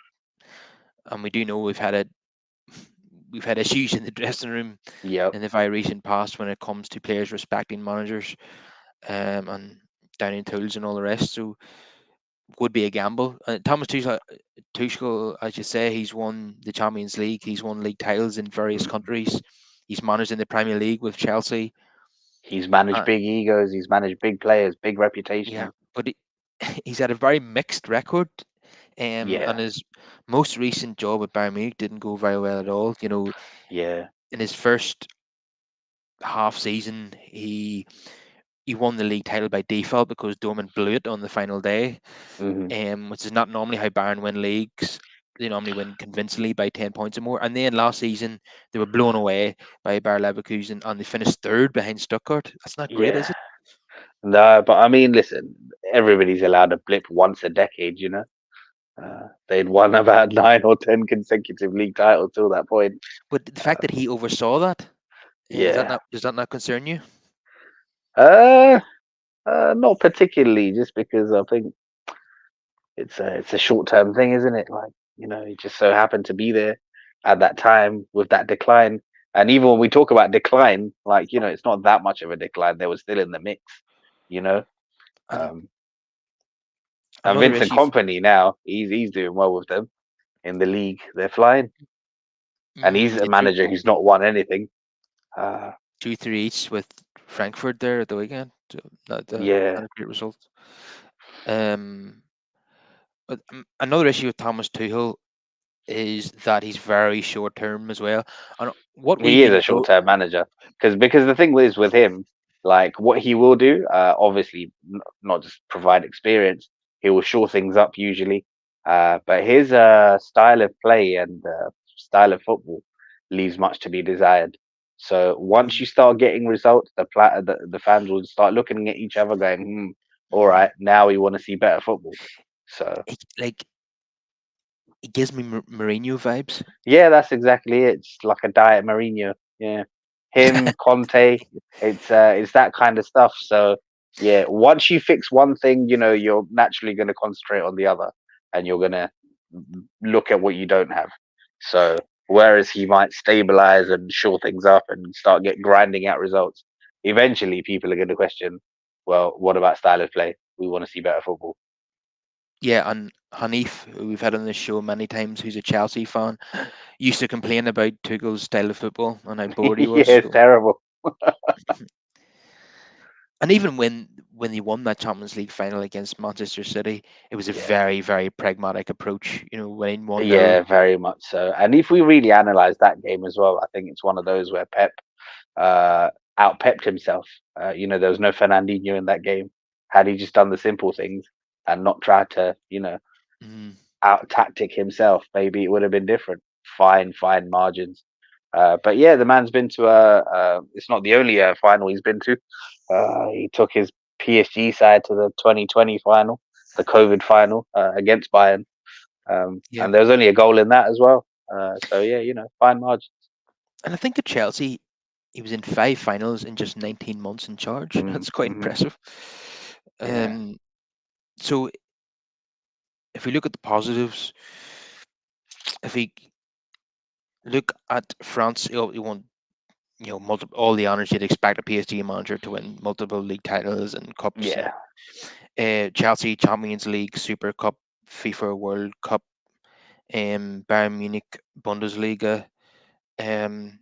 and we do know we've had issues in the dressing room Yep. in the very recent past when it comes to players respecting managers, and downing tools and all the rest. So would be a gamble. Thomas Tuchel, as you say, he's won the Champions League. He's won league titles in various Hmm. countries. He's managed in the Premier League with Chelsea. He's managed Uh, big egos. He's managed big players, big yeah, reputations. but he's had a very mixed record. Yeah. And his most recent job at Bayern Munich didn't go very well at all. Yeah. In his first half season, he won the league title by default because Dortmund blew it on the final day, Hmm. which is not normally how Bayern win leagues. They normally win convincingly by 10 points or more. And then last season, they were blown away by Bayer Leverkusen and they finished third behind Stuttgart. That's not great, is Yeah. it? No, but I mean, listen, everybody's allowed a blip once a decade, they'd won about 9 or 10 consecutive league titles till that point. But the fact Uh, that he oversaw that, is that yeah. not does that not concern you? Uh, Not particularly, just because I think it's a short term thing, isn't it? Like, he just so happened to be there at that time with that decline. And even when we talk about decline, like, it's not that much of a decline. They were still in the mix, you know. And Um, and another Vincent issue, Company now, he's doing well with them in the league. They're flying, and he's a yeah, manager who's not won anything. Uh, 2-3 each with Frankfurt there at the weekend. So yeah, not a great result. Um, but another issue with Thomas Tuchel is that he's very short term as well. And what we've he is been a short-term manager because the thing is with him, like what he will do, obviously not just provide experience, he will shore things up usually. But his style of play and style of football leaves much to be desired. So once mm, you start getting results, the fans will start looking at each other, going, "Hmm, all mm, right, now we want to see better football." So like it gives me Mourinho vibes. yeah, that's exactly it. It's like a diet Mourinho. Yeah, him, Conte. It's that kind of stuff. So yeah, once you fix one thing, you're naturally going to concentrate on the other, and you're going to look at what you don't have. So whereas he might stabilize and shore things up and start grinding out results, eventually people are going to question, well, what about style of play? We want to see better football. Yeah, and Hanif, who we've had on this show many times, who's a Chelsea fan, used to complain about Tuchel's style of football and how bored he was. Yeah, it's So, terrible. and even when they won that Champions League final against Manchester City, it was a Yeah. very very pragmatic approach. Winning 1-0. Yeah, very much so. And if we really analyze that game as well, I think it's one of those where Pep out pepped himself. There was no Fernandinho in that game. Had he just done the simple things and not tried to, Mm, out tactic himself, maybe it would have been different. Fine margins. But yeah, the man's been to it's not the only final he's been to. He took his PSG side to the 2020 final, the COVID final against Bayern. yeah, And there was only a goal in that as well. So yeah, fine margin. and I think at Chelsea he was in 5 finals in just 19 months in charge. That's quite Mm-hmm. impressive. Yeah, Um, so if we look at the positives, if we look at France, you want multiple all the honors you'd expect a PSG manager to win multiple league titles and cups, and yeah. Chelsea Champions League, Super Cup, FIFA World Cup, Bayern Munich Bundesliga, um,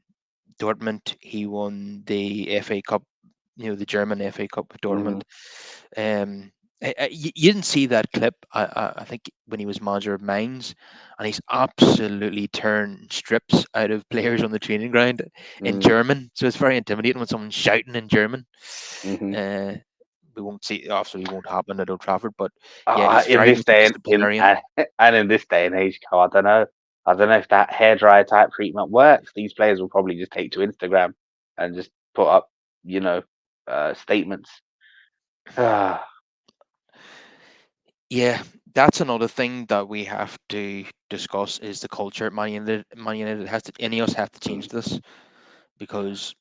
Dortmund. He won the FA Cup, the German FA Cup with Hmm. Dortmund. Um, You didn't see that clip. I think when he was manager of Mines, and he's absolutely turned strips out of players on the training ground in Mm, German. So it's very intimidating when someone's shouting in German. hmm Uh, we won't see. Obviously, won't happen at Old Trafford, but yeah, he's In very this much day disciplinarian. and in this day and age, Carl, I don't know. I don't know if that hairdryer type treatment works. These players will probably just take to Instagram and just put up, you know, statements. Ah, Yeah, that's another thing that we have to discuss is the culture at Man United. Man United has to, any of us have to change this because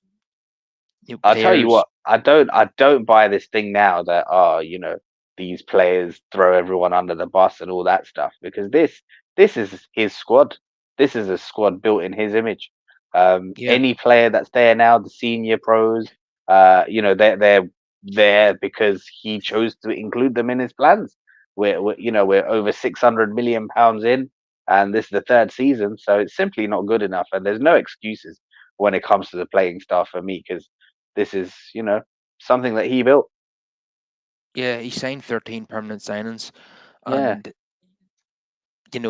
I'll tell you players. what, I don't buy this thing now that these players throw everyone under the bus and all that stuff because this is his squad. This is a squad built in his image. Yeah, Any player that's there now, the senior pros, they're there because he chose to include them in his plans. We're over £600 million in, and this is the third season, so it's simply not good enough. And there's no excuses when it comes to the playing staff for me because this is, something that he built. yeah, he signed 13 permanent signings, Yeah. and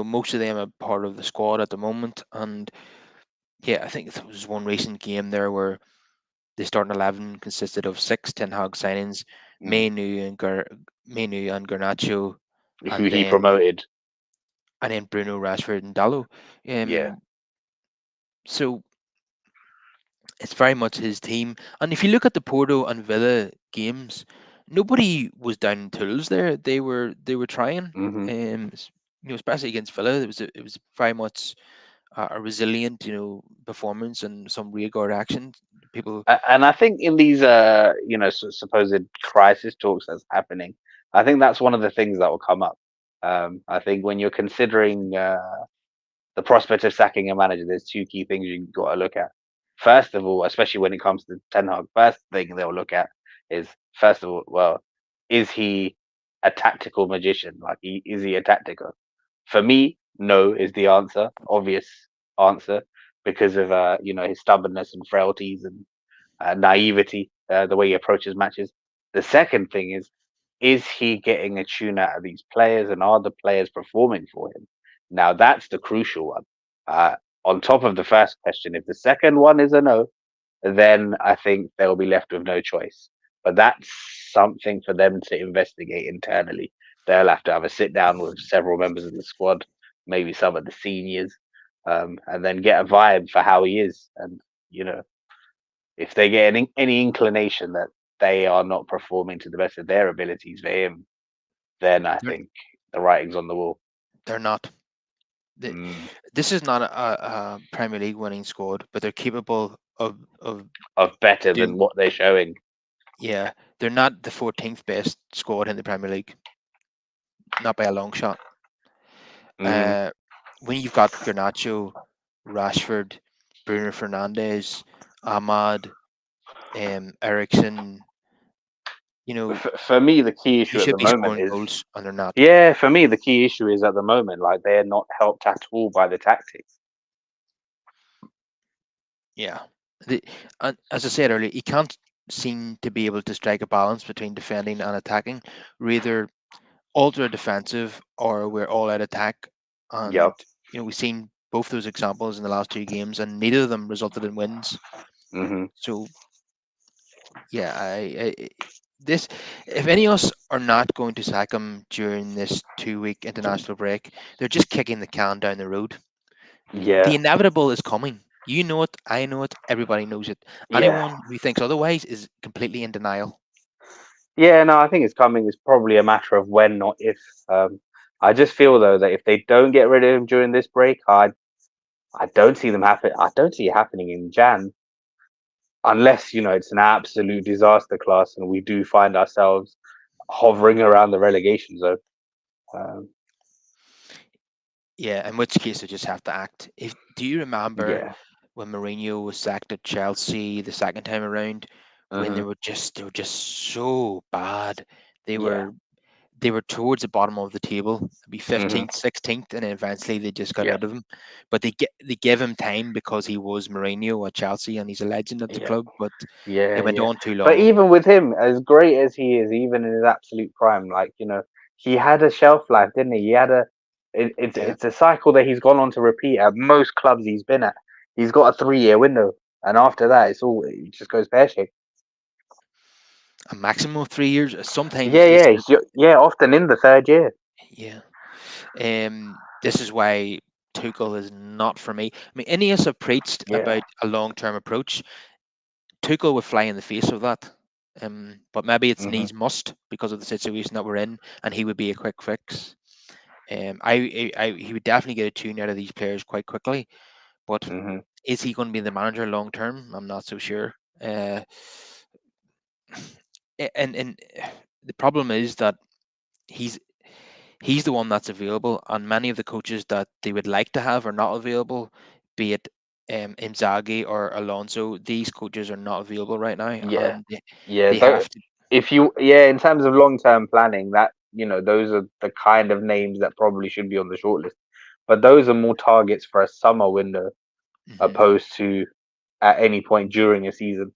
most of them are part of the squad at the moment. And yeah, I think there was one recent game there where the starting 11 consisted of six Ten Hag signings, Mm. Mainu and Mainu and Garnacho, Who and he then promoted. Bruno, Rashford, and Dallo. Yeah. Um, so it's very much his team. And if you look at the Porto and Villa games, nobody was down in tools there. They were trying. Hmm. Especially against Villa, it was very much a resilient, performance and some rear guard action. People, And I think in these, supposed crisis talks that's happening, I think that's one of the things that will come up. I think when you're considering the prospect of sacking a manager, there's two key things you've got to look at. First of all, especially when it comes to Ten Hag, first thing they'll look at is first of all, well, is he a tactical magician? Like, is he a tactical? For me, no is the answer, obvious answer, because of his stubbornness and frailties and naivety, the way he approaches matches. The second thing is he getting a tune out of these players, and are the players performing for him? Now that's the crucial one. Uh, on top of the first question, if the second one is a no, then I think they'll be left with no choice. But that's something for them to investigate internally. They'll have to have a sit down with several members of the squad, maybe some of the seniors, and then get a vibe for how he is. And you know, if they get any inclination that they are not performing to the best of their abilities for him, then I they're, think the writing's on the wall. they're not. Th- Mm. This is not a Premier League winning squad, but they're capable of Of better doing. than what they're showing. Yeah, they're not the 14th best squad in the Premier League, not by a long shot. Hmm. Uh, when you've got Garnacho, Rashford, Bruno Fernandes, Ahmad, Ericsson, For me, the key they issue at should the be moment scoring is, goals, and they're not. yeah, for me, the key issue is at the moment, like they're not helped at all by the tactics. Yeah. And as I said earlier, he can't seem to be able to strike a balance between defending and attacking. We're either ultra defensive or we're all out attack. Yep. And, we've seen both those examples in the last two games, and neither of them resulted in wins. Hmm. So, yeah, this, if any of us are not going to sack him during this 2 week international break, they're just kicking the can down the road. The Yeah. inevitable is coming. You know it, I know it, everybody knows it. Yeah. Anyone who thinks otherwise is completely in denial. Yeah. No, I think it's coming. It's probably a matter of when, not if. Um, I just feel though that if they don't get rid of him during this break, I don't see them happen. I don't see it happening in Jan unless it's an absolute disaster class and we do find ourselves hovering around the relegation zone. Um, Yeah, in which case they just have to act. If Do you remember yeah. when Mourinho was sacked at Chelsea the second time around, when Hmm. they were just so bad. They Yeah. were they were towards the bottom of the table, be Hmm. 15th, 16th, and then eventually they just got Yeah, rid of him. But they gave him time because he was Mourinho at Chelsea and he's a legend at the yeah, club. But yeah, it went yeah. on too But long. even with him, as great as he is, even in his absolute prime, like he had a shelf life, didn't he? He had a. Yeah, It's a cycle that he's gone on to repeat at most clubs he's been at. He's got a 3-year window, and after that, it just goes pear shaped. a maximum of 3 years. Sometimes Yeah, this yeah, is yeah. Often in the third year. yeah. This is why Tuchel is not for me. I mean, Ineos have preached Yeah. about a long-term approach. Tuchel would fly in the face of that. But maybe it's Hmm. needs must because of the situation that we're in, and he would be a quick fix. He would definitely get a tune out of these players quite quickly. But Hmm. is he going to be the manager long term? I'm not so sure. Uh, and the problem is that he's he's the one that's available, and many of the coaches that they would like to have are not available. Be it Inzaghi or Alonso, these coaches are not available right now, Yeah. and Yeah. they have to. If you, yeah, in terms of long term planning, that those are the kind of names that probably should be on the shortlist. But those are more targets for a summer window Mhm. opposed to at any point during a season.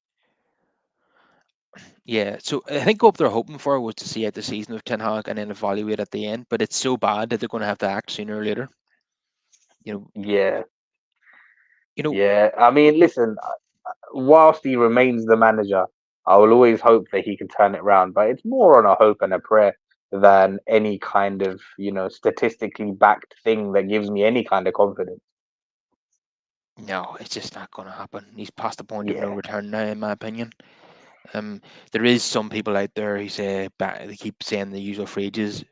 Yeah, so I think what they're hoping for was to see out the season of Ten Hag and then evaluate at the end. But it's so bad that they're going to have to act sooner or later. You know, Yeah, you know. yeah. I mean, listen, whilst he remains the manager, I will always hope that he can turn it around. But it's more on a hope and a prayer than any kind of statistically backed thing that gives me any kind of confidence. No, it's just not going to happen. He's past the point of no Yeah. return now, in my opinion. There is some people out there who say they keep saying the usual phrases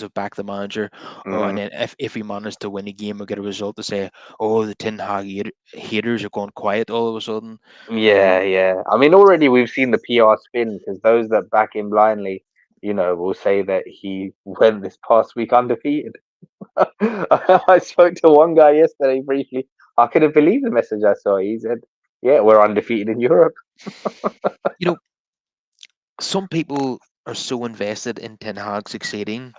of back the manager, or and Hmm. then if we manage to win a game or get a result, to say, oh, the Ten Hag haters are going quiet all of a sudden. Yeah, Um, yeah. I mean, already we've seen the PR spin because those that back him blindly, will say that he went this past week undefeated. I spoke to one guy yesterday briefly. I couldn't believe the message I saw. He said, "Yeah, we're undefeated in Europe." you know, some people are so invested in Ten Hag succeeding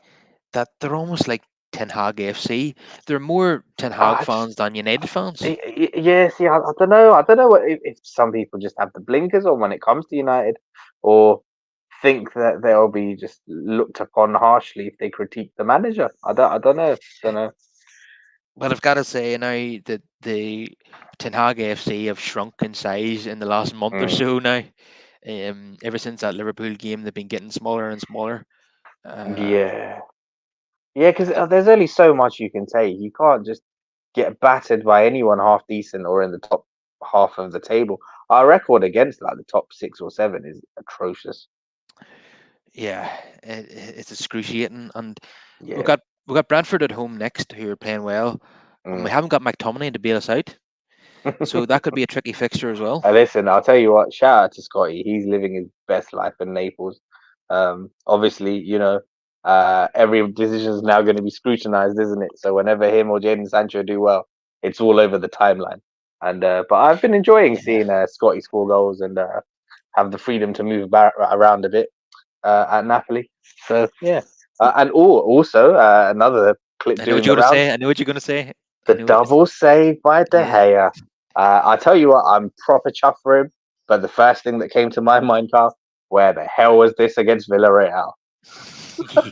that they're almost like Ten Hag FC. They're more Ten Hag Ah, it's, fans than United fans. yeah, see, I don't know. I don't know if some people just have the blinkers on when it comes to United, or think that they'll be just looked upon harshly if they critique the manager. I don't know. Don't know. Well, I've got to say now that the Ten Hag FC have shrunk in size in the last month or Mm, so now. Ever since that Liverpool game, they've been getting smaller and smaller. Uh, yeah. Yeah, because there's only so much you can take. You can't just get battered by anyone half decent or in the top half of the table. Our record against like the top 6 or 7 is atrocious. yeah, it's excruciating, and we've Yeah. got we've got Brentford at home next, who are playing well, and we Mm. haven't got McTominay to bail us out, so that could be a tricky fixture as well. Listen, I'll tell you what. Shout out to Scotty. He's living his best life in Naples. Obviously, every decision is now going to be scrutinized, isn't it? So whenever him or Jadon Sancho do well, it's all over the timeline. And but I've been enjoying Yeah, seeing Scotty score goals and have the freedom to move around a bit at Napoli. So yeah, and also another clip I know what doing you're the going to rounds: say. I know what you're going to say. I the know it. double save by De Yeah, Gea. I tell you what, I'm proper chuffed for him. But the first thing that came to my mind, Carl, where the hell was this against Villarreal?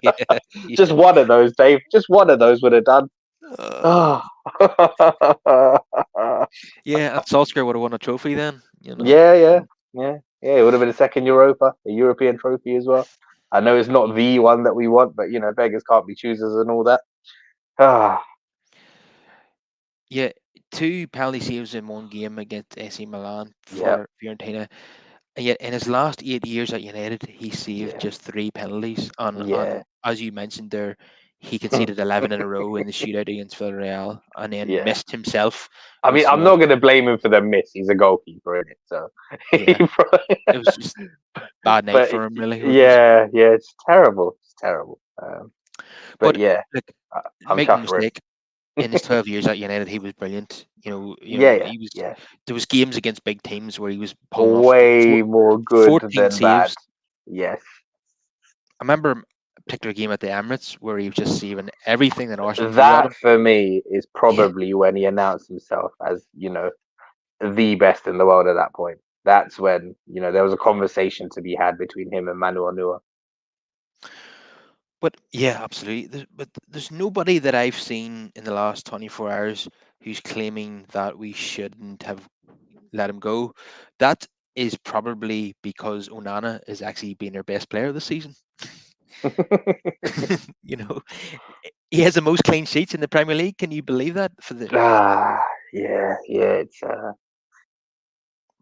yeah, Just yeah. one of those, Dave. Just one of those would have done. Uh, Oh. yeah, and Solskjaer would have won a trophy then. Yeah, yeah, yeah, yeah. It would have been a second Europa, a European trophy as well. I know it's not the one that we want, but beggars can't be choosers and all that. Ah, Yeah, two penalty saves in one game against AC Milan yeah, for Fiorentina. And yet, in his last 8 years at United, he saved yeah, just three penalties. And yeah, as you mentioned there, he conceded 11 in a row in the shootout against Villarreal, and then yeah. missed himself I mean, with I'm not going to blame him for the miss. He's a goalkeeper, isn't it? So, he yeah, probably- it was just bad night but for him, really. It was, yeah, yeah, it's terrible. It's terrible. But but yeah, look, I'm make no chuffed for him. mistake, in his 12 years at United, he was brilliant. Yeah, yeah, He was. yeah. There was games against big teams where he was pulling off Way more good 14 than bad. saves. Yes. I remember particular game at the Emirates where he was just saving everything that Arsenal threw at That him. for me is Yeah, probably when he announced himself as, the best in the world at that point. That's when, there was a conversation to be had between him and Manuel Neuer. but yeah, absolutely. But there's nobody that I've seen in the last 24 hours who's claiming that we shouldn't have let him go. That is probably because Onana is actually being their best player this season. you know, he has the most clean sheets in the Premier League. Can you believe that? For the Yeah, yeah.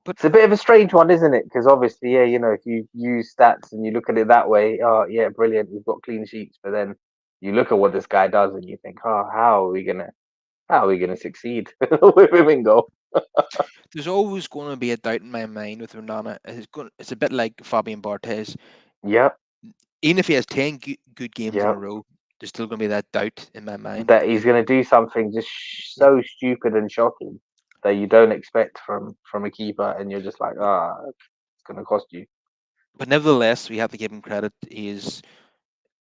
but It's a bit of a strange one, isn't it? Because obviously, yeah, if you use stats and you look at it that way, oh yeah, brilliant, we've got clean sheets. But then you look at what this guy does and you think, oh, how are we gonna succeed with him in goal? there's always going to be a doubt in my mind with Onana. It's a bit like Fabian Barthez. Yep, Even if he has 10 good games in a yep. row, there's still going to be that doubt in my mind. That he's gonna do something just Yeah. so stupid and shocking that you don't expect from a keeper, and you're just like, it's gonna cost you. But nevertheless, we have to give him credit. He is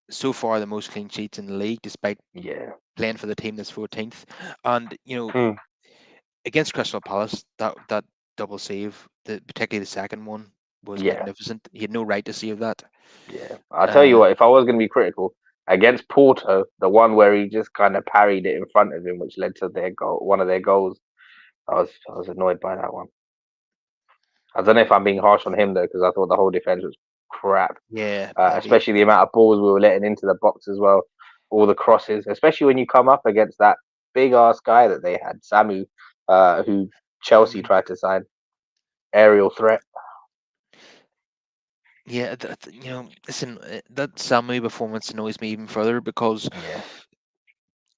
so far the most clean sheets in the league, despite Yeah. playing for the team that's 14th. And Hmm. against Crystal Palace, that double save, particularly the second one, was Yeah. magnificent. He had no right to save that. Yeah, I'll tell you Uh, what. If I was going to be critical against Porto, the one where he just kind of parried it in front of him, which led to their goal, one of their goals, I was annoyed by that one. I don't know if I'm being harsh on him though, because I thought the whole defense was crap, yeah, maybe. especially the amount of balls we were letting into the box as well, all the crosses, especially when you come up against that big ass guy that they had, Samu, who Chelsea Mm, tried to sign, aerial threat. yeah, listen, that Samu performance annoys me even further because Yeah.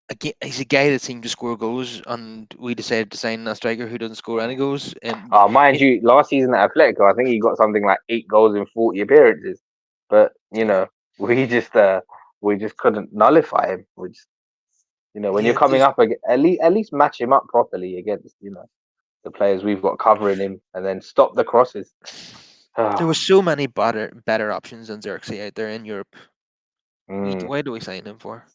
again, he's a guy that seemed to score goals, and we decided to sign a striker who doesn't score any goals. And Mind it, you, last season at Atletico, I think he got something like 8 goals in 40 appearances. But yeah, we just couldn't nullify him. When you're yeah, coming up at least match him up properly against the players we've got covering him, and then stop the crosses. there Ah, were so many better options than Xerxes out there in Europe. mm. Why do we sign him for?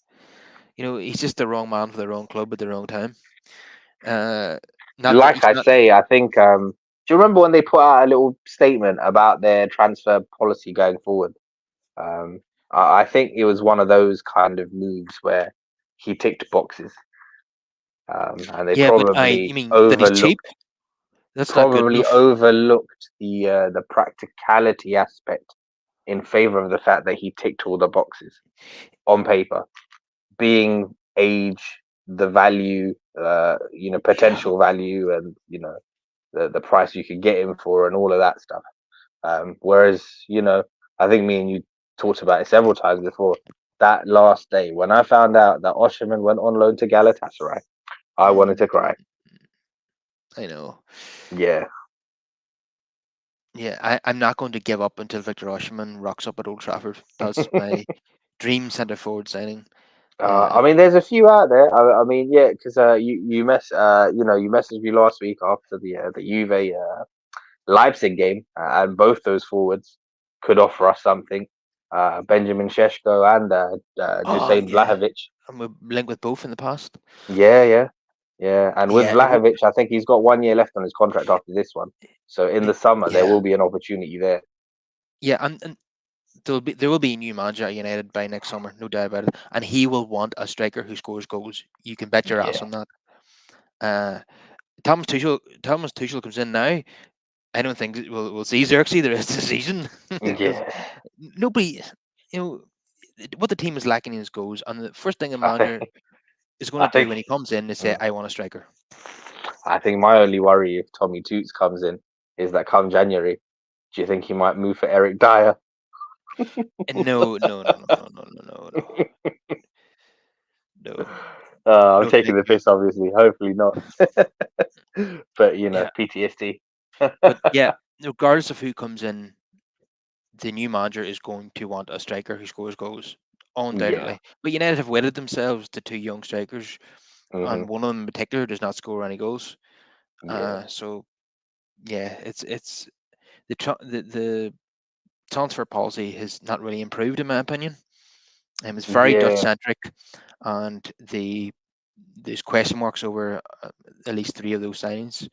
He's just the wrong man for the wrong club at the wrong time. Uh, not that Like he's I not. say, I think. Do you remember when they put out a little statement about their transfer policy going forward? Um, I think it was one of those kind of moves where he ticked boxes. And they Yeah, but you mean that he's cheap? That's not good probably enough. overlooked the practicality aspect in favor of the fact that he ticked all the boxes on paper, being age, the value, potential value, and the price you could get him for, and all of that stuff. Whereas I think me and you talked about it several times before. That last day when I found out that Osherman went on loan to Galatasaray, I wanted to Mm, cry. I know. Yeah. Yeah, I'm not going to give up until Victor Osimhen rocks up at Old Trafford. That's my dream centre forward signing. I Uh, mean, there's a few out there. I mean, yeah, because you messaged me last week after the Juve Leipzig game, and both those forwards could offer us something. Benjamin Sheshko and oh Dusan yeah, Vlahovic. I'm a link with both in the past. Yeah, yeah, yeah. And with Yeah, Vlahovic, I think he's got 1 year left on his contract after this one. So in the summer, there yeah, will be an opportunity there. yeah, and there will be a new manager at United by next summer, no doubt about it. And he will want a striker who scores goals. You can bet your ass Yeah, on that. Uh, Thomas Tuchel comes in now. I don't think we'll see Xerxes the rest of the season because yeah. nobody, you know, what the team is lacking is goals. And the first thing a I think, manager is going I to do think, when he comes in is say, mm, "I want a striker." I think my only worry if Tommy Toots comes in is that come January, do you think he might move for Eric Dyer? And no, no, no, no, no, no, no, no, no, I'm no, taking thank the you. piss, obviously. Hopefully not. But Yeah, PTSD. but yeah, regardless of who comes in, the new manager is going to want a striker who scores goals, Yeah. undoubtedly. But United have wedded themselves to two young strikers, Hmm. and one of them in particular does not score any goals. Yeah. So yeah, it's the transfer policy has not really improved in my opinion. It's very Dutch Yeah. centric, and there's question marks over at least three of those signings.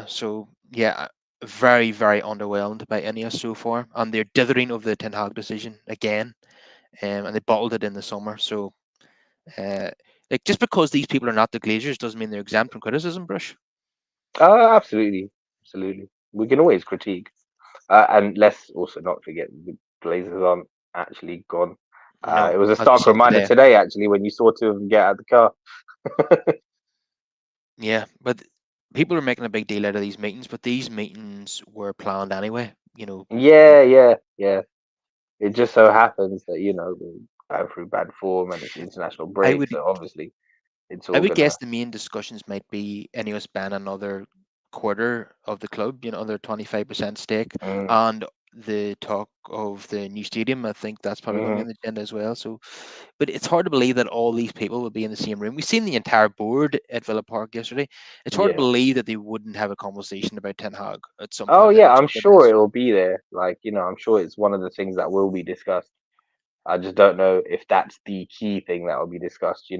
So yeah, very very underwhelmed by Ineos so far, and they're dithering of the Ten Hag decision again, and they bottled it in the summer. So uh, like just because these people are not the Glazers doesn't mean they're exempt from criticism, Brush. Absolutely, absolutely. We can always critique, and let's also not forget the Blazers aren't actually gone. It No, was a as we stark seen reminder today. today, actually, when you saw two of them get out of the car. Yeah, but people are making a big deal out of these meetings, but these meetings were planned anyway. Yeah, yeah, yeah. It just so happens that we're going through bad form and it's the international I break, would so obviously it's I all would gonna. guess the main discussions might be Ineos ban another quarter of the club, another 25% stake, Mm, and the talk of the new stadium. I think that's probably going to be hmm on the agenda as well. So, but it's hard to believe that all these people would be in the same room. We've seen the entire board at Villa Park yesterday. It's hard to Yeah. believe that they wouldn't have a conversation about Ten Hag at some Oh point in yeah, the next I'm couple of sure days. it will be there. Like, I'm sure it's one of the things that will be discussed. I just don't know if that's the key thing that will be discussed.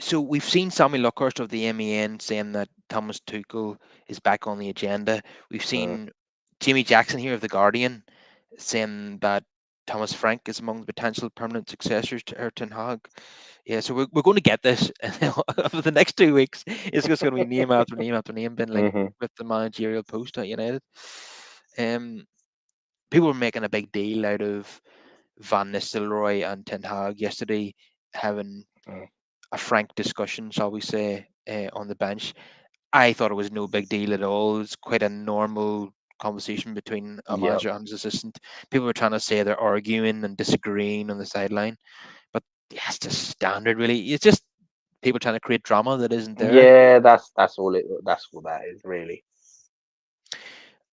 So we've seen Sammy Luckhurst of the MEN saying that Thomas Tuchel is back on the agenda. We've Mm, seen Jamie Jackson here of the Guardian saying that Thomas Frank is among the potential permanent successors to Ten Hag. Yeah, so we're going to get this over the next 2 weeks. It's just going to be name after name after name being linked hmm with the managerial post at United. Um, People were making a big deal out of Van Nistelrooy and Ten Hag yesterday having mm, a frank discussion, shall we say, on the bench. I thought it was no big deal at all. It's quite a normal conversation between a Yep. manager and his assistant. People were trying to say they're arguing and disagreeing on the sideline, but yeah, it's just standard, really. It's just people trying to create drama that isn't there. Yeah, that's all that is really.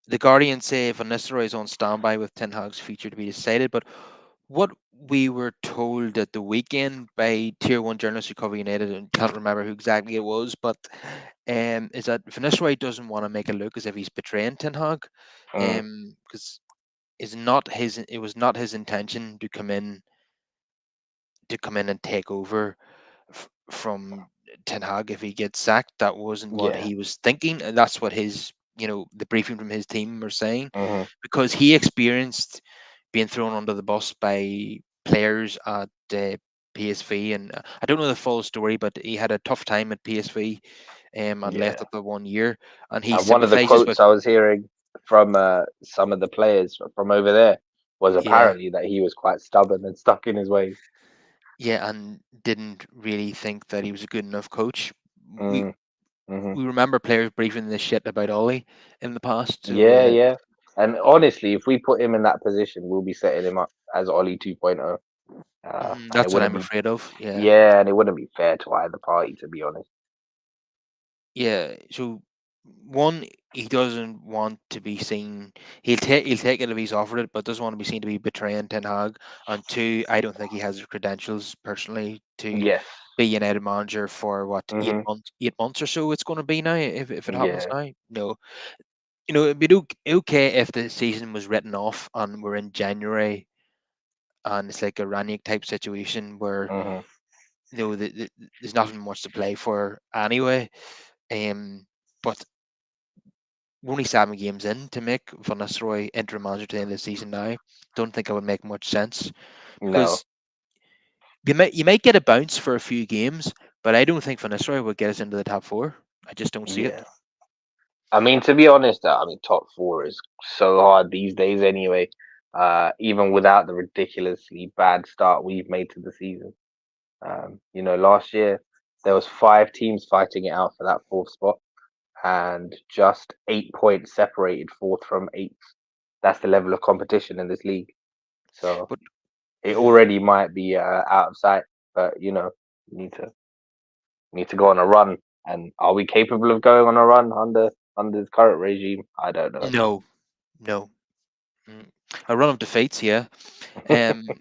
The Guardian say Van Nistelrooy is on standby with Ten Hag's future to be decided, but what we were told at the weekend by Tier 1 journalists who cover United, and can't remember who exactly it was, but is that Van Nistelrooy doesn't want to make it look as if he's betraying Ten Hag, Mm, because it was not his intention to come in and take over from Ten Hag if he gets sacked. That wasn't what yeah. he was thinking, and that's what the briefing from his team were saying, hmm because he experienced being thrown under the bus by players at PSV, and I don't know the full story, but he had a tough time at PSV, and left Yeah. after 1 year, and he And one of the sympathises with. quotes I was hearing from some of the players from over there was Yeah, apparently that he was quite stubborn and stuck in his ways. yeah, and didn't really think that he was a good enough coach. We Mm, hmm we remember players briefing this shit about Ollie in the past, so Yeah, yeah. And honestly, if we put him in that position, we'll be setting him up as Ollie 2.0. And it that's what wouldn't I'm be, afraid of. Yeah, yeah, and it wouldn't be fair to either party, to be honest. yeah. So one, he doesn't want to be seen. He'll take it if he's offered it, but doesn't want to be seen to be betraying Ten Hag. And two, I don't think he has the credentials personally to Yes. be United manager for what eight hmm months, 8 months or so. It's going to be now if it happens Yeah. now. No, it'd be okay if the season was written off and we're in January and it's like a Ranić type situation where hmm there's nothing much to play for anyway. Um, but we're only 7 games in to make Van Nistelrooy interim manager to the end of the season now. Don't think it would make much sense No. because you might get a bounce for a few games, but I don't think Van Nistelrooy would get us into the top four. I just don't see it. Yeah. I mean, to be honest, top four is so hard these days anyway. Even without the ridiculously bad start we've made to the season. Last year there was 5 teams fighting it out for that fourth spot, and just 8 points separated fourth from eighth. That's the level of competition in this league. So But it mm, already might be out of sight, but you need to go on a run. And are we capable of going on a run under the current regime? I don't know. no, no. Mm. A run of defeats, yeah. Um,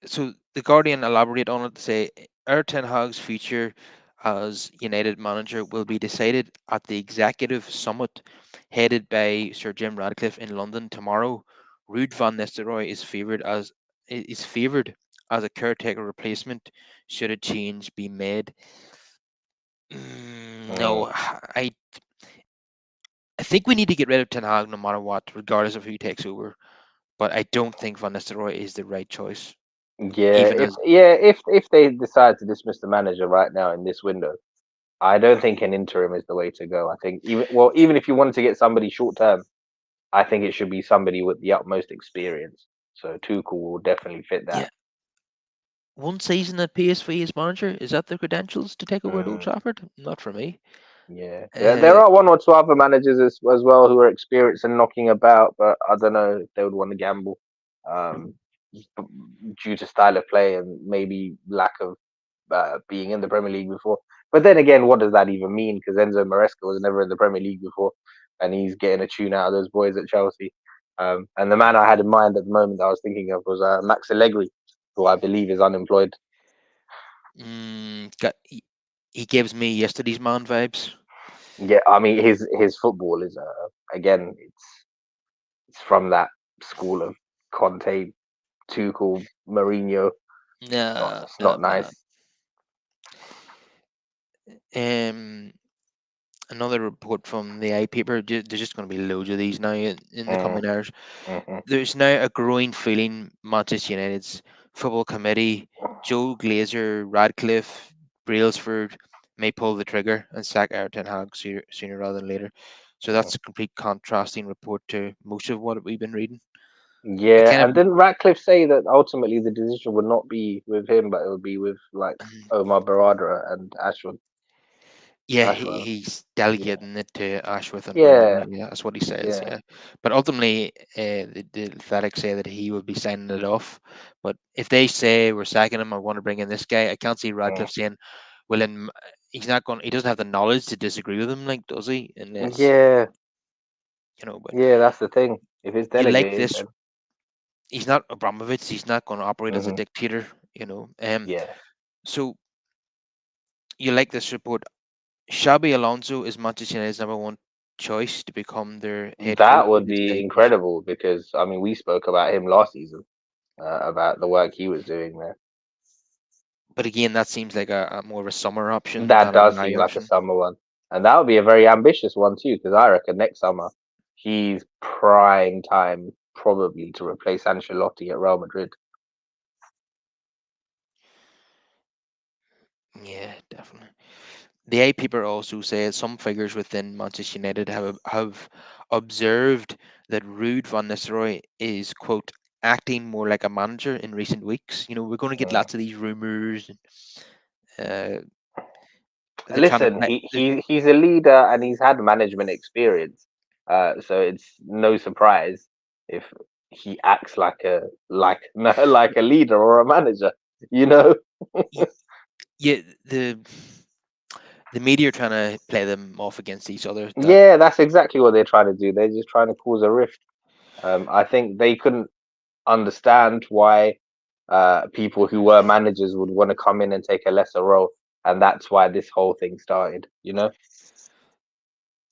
so the Guardian elaborate on it to say Ten Hag's future as United manager will be decided at the executive summit headed by Sir Jim Radcliffe in London tomorrow, Ruud van Nistelrooy is favoured as a caretaker replacement should a change be made. No, Mm. I think we need to get rid of Ten Hag no matter what, regardless of who takes over. But I don't think Van Nistelrooy is the right choice. Yeah, Even as if they decide to dismiss the manager right now in this window, I don't think an interim is the way to go. I think even if you wanted to get somebody short term, I think it should be somebody with the utmost experience. So Tuchel will definitely fit that. yeah, one season at PSV as manager, is that the credentials to take over at Old Mm, Trafford? Not for me. yeah, there Uh, are one or two other managers as well who are experienced and knocking about, but I don't know if they would want to gamble, um, b- due to style of play and maybe lack of being in the Premier League before. But then again, what does that even mean? Because Enzo Maresca was never in the Premier League before, and he's getting a tune out of those boys at Chelsea. And the man I had in mind at the moment that I was thinking of was Max Allegri, who I believe is unemployed. he gives me yesterday's man vibes. Yeah, I mean his football is again it's from that school of Conte, Tuchel, Mourinho. Nah, It's nah, not nah. nice. Um, Another report from the I paper. There's just going to be loads of these now in the Mm, coming hours. hmm There's now a growing feeling Manchester United's football committee, Joe Glazer, Radcliffe, Brailsford may pull the trigger and sack Ten Hag sooner rather than later. So hmm that's a complete contrasting report to most of what we've been reading. I Yeah, kind of and didn't Ratcliffe say that ultimately the decision would not be with him, but it would be with like Omar Baradra and Ashwood? yeah, Ashworth. he's Yeah, delegating it to Ashworth and yeah, Baradna. Yeah, that's what he says. yeah. Yeah, but ultimately, the Athletic say that he will be signing it off. But if they say we're sacking him, I want to bring in this guy, I can't see Mm. Radcliffe saying, "Well, then he's not going. He doesn't have the knowledge to disagree with him, like does he? Unless Yeah, but yeah. That's the thing. If it's you like delegated, this. then He's not Abramovich. He's not going to operate as a hmm dictator. yeah, So you like this report. Xabi Alonso is Manchester United's number one choice to become their head coach that if would this be guy goes. incredible because I mean we spoke about him last season about the work he was doing there. But again, that seems like a more of a summer option That than a does now seem like a option. summer one, and that would be a very ambitious one too. Because I reckon next summer he's prime time probably to replace Ancelotti at Real Madrid. Yeah, definitely. The A paper also says some figures within Manchester United have observed that Ruud van Nistelrooy is quote acting more like a manager in recent weeks. We're going to get Mm. lots of these rumors. Uh, they're trying to Listen, he's a leader and he's had management experience, so it's no surprise if he acts like a leader or a manager. You know? yeah, the media are trying to play them off against each other. That Yeah, that's exactly what they're trying to do. They're just trying to cause a rift. I think they couldn't understand why people who were managers would want to come in and take a lesser role, and that's why this whole thing started. You know?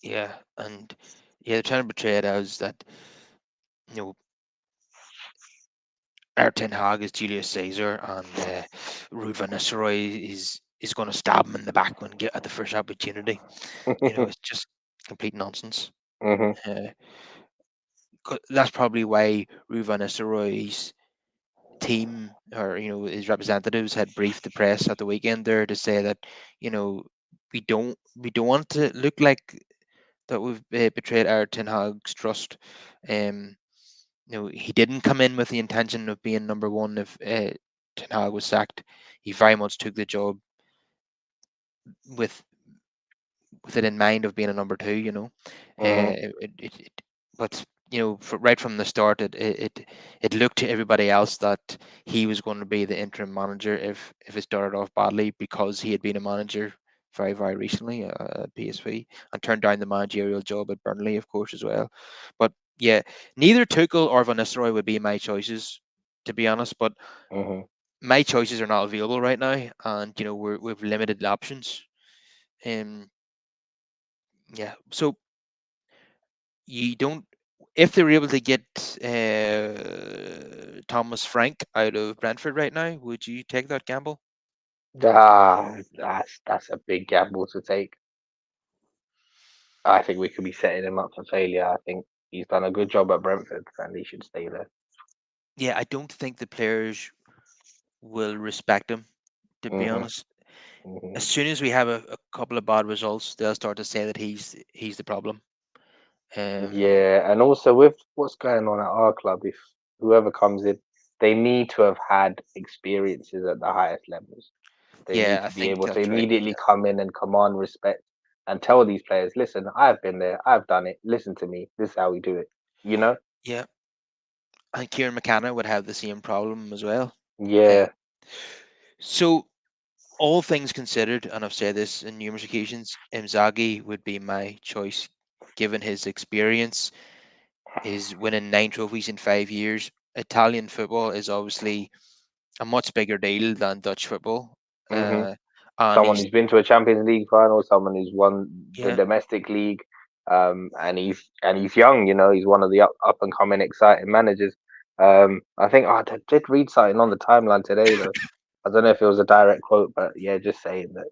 yeah, and yeah, they're trying to portray it as that you know Ten Hag is Julius Caesar and Ruud van Nistelrooy is going to stab him in the back when get at the first opportunity. It's just complete nonsense. hmm Uh, that's probably why Ruud van Nistelrooy's team or his representatives had briefed the press at the weekend there to say that you know we don't want to look like that we've betrayed our Ten Hag's trust. Um, he didn't come in with the intention of being number one if Ten Hag was sacked. He very much took the job with with it in mind of being a number two. hmm But right from the start, it looked to everybody else that he was going to be the interim manager if it started off badly because he had been a manager very very recently at PSV and turned down the managerial job at Burnley, of course, as well. But yeah, neither Tuchel or Van Nistelrooy would be my choices, to be honest. But hmm my choices are not available right now, and we've limited options. Um, yeah. So you don't. if they were able to get Thomas Frank out of Brentford right now, would you take that gamble? That's a big gamble to take. I think we could be setting him up for failure. I think he's done a good job at Brentford, and he should stay there. Yeah, I don't think the players will respect him. To be hmm honest, as hmm soon as we have a couple of bad results, they'll start to say that he's the problem. Um, Yeah, and also with what's going on at our club, if whoever comes in, they need to have had experiences at the highest levels. They yeah, need I to be think able to that's right. immediately Yeah, come in and command respect and tell these players, listen, I've been there, I've done it, listen to me, this is how we do it. You know? yeah. I think Kieran McKenna would have the same problem as well. Uh, Yeah. so all things considered, and I've said this in numerous occasions, Inzaghi would be my choice, given his experience, his winning 9 trophies in 5 years. Italian football is obviously a much bigger deal than Dutch football, hmm uh, and Someone he's who's been to a Champions League final, someone who's won the yeah, domestic league, and he's young. He's one of the up and coming exciting managers. I think I did read something on the timeline today though. I don't know if it was a direct quote, but yeah, just saying that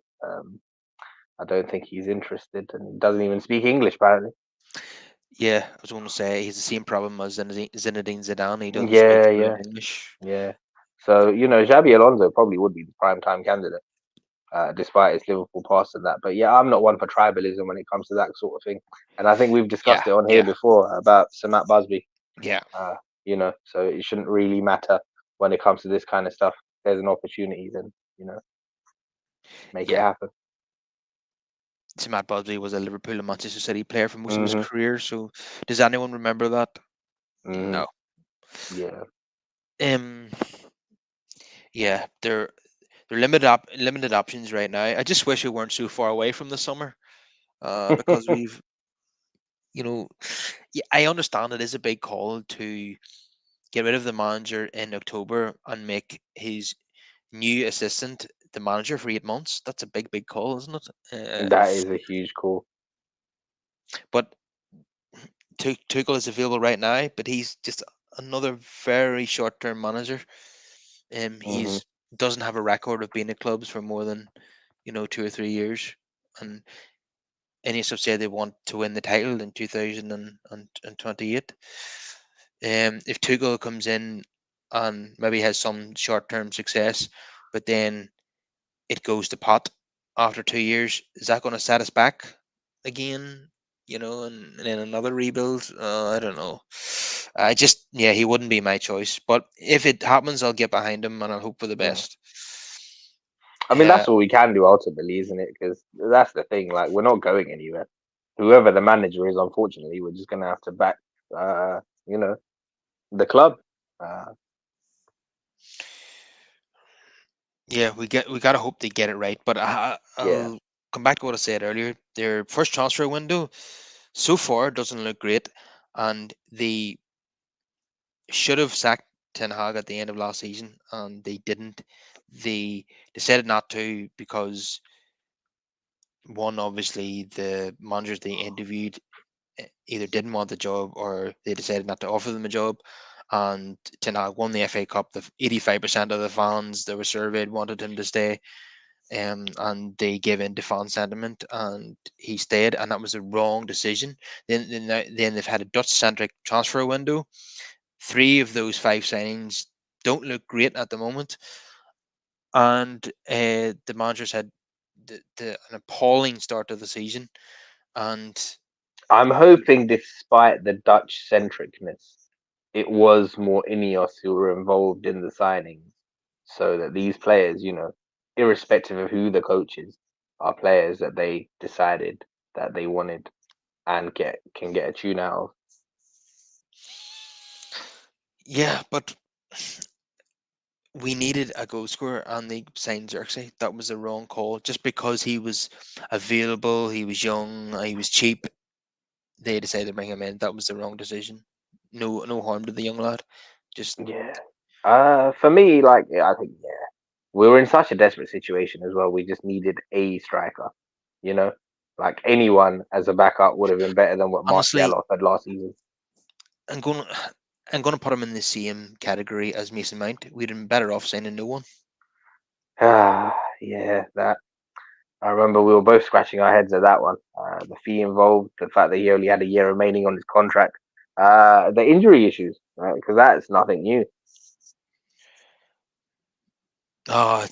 I don't think he's interested, and he doesn't even speak English apparently. yeah. I was going to say he's the same problem as Zinedine Zidane. He doesn't speak Yeah, fluent yeah, English. yeah. So Xabi Alonso probably would be the prime time candidate, despite his Liverpool past and that. But yeah, I'm not one for tribalism when it comes to that sort of thing. And I think we've Yeah, discussed it on here yeah, before about Sir Matt Busby. yeah, Uh, so it shouldn't really matter when it comes to this kind of stuff. There's an opportunity, then make it yeah. happen. So Matt Busby was a Liverpool and Manchester City player for most of his Mhm. career. So does anyone remember that? Mhm. No. Yeah. Um. Yeah, they're limited options right now. I just wish we weren't so far away from the summer. Because we've you know, yeah, I understand it is a big call to get rid of the manager in October and make his new assistant the manager for 8 months. That's a big call, isn't it? That is a huge call. But Tuchel is available right now, but he's just another very short-term manager. Mhm. He's doesn't have a record of being at clubs for more than 2 or 3 years, and Ineos have said they want to win the title in 2028. If Tuchel comes in and maybe has some short-term success, but then it goes to pot after 2 years, is that going to set us back again? And then another rebuild. I don't know. I just, yeah, he wouldn't be my choice. But if it happens, I'll get behind him and I'll hope for the Mm. best. I mean, Uh, that's all we can do ultimately, isn't it? Because that's the thing. Like, we're not going anywhere. Whoever the manager is, unfortunately, we're just gonna have to back, uh, you know, the club. Uh, yeah, we gotta hope they get it right. But yeah. I'll come back to what I said earlier. Their first transfer window so far doesn't look great, and they should have sacked Ten Hag at the end of last season, and they didn't. They decided not to because one, obviously, the managers they interviewed either didn't want the job or they decided not to offer them a job. And Ten Hag won the FA Cup. The 85% of the fans that were surveyed wanted him to stay, and they gave in to fan sentiment, and he stayed, and that was a wrong decision. Then they've had a Dutch-centric transfer window. Three of those five signings don't look great at the moment, and the managers had an appalling start to the season, and I'm hoping, despite the Dutch centricness, it was more Ineos who were involved in the signings, so that these players, irrespective of who the coach is, are players that they decided that they wanted and can get a tune out of. yeah, but we needed a goal scorer, and they signed Xerxes. That was the wrong call. Just because he was available, he was young, he was cheap. They decided to bring him in. That was the wrong decision. No harm to the young lad. Just Yeah. For me, like, yeah, I think, yeah, we were in such a desperate situation as well. We just needed a striker, you know, like anyone as a backup would have been better than what honestly, Martial offered last season. I'm going. I'm going to put him in the same category as Mason Mount. We'd been better off signing no one. Yeah, that I remember we were both scratching our heads at that one. The fee involved, the fact that he only had a year remaining on his contract, the injury issues, right? Because that's nothing new. Oh,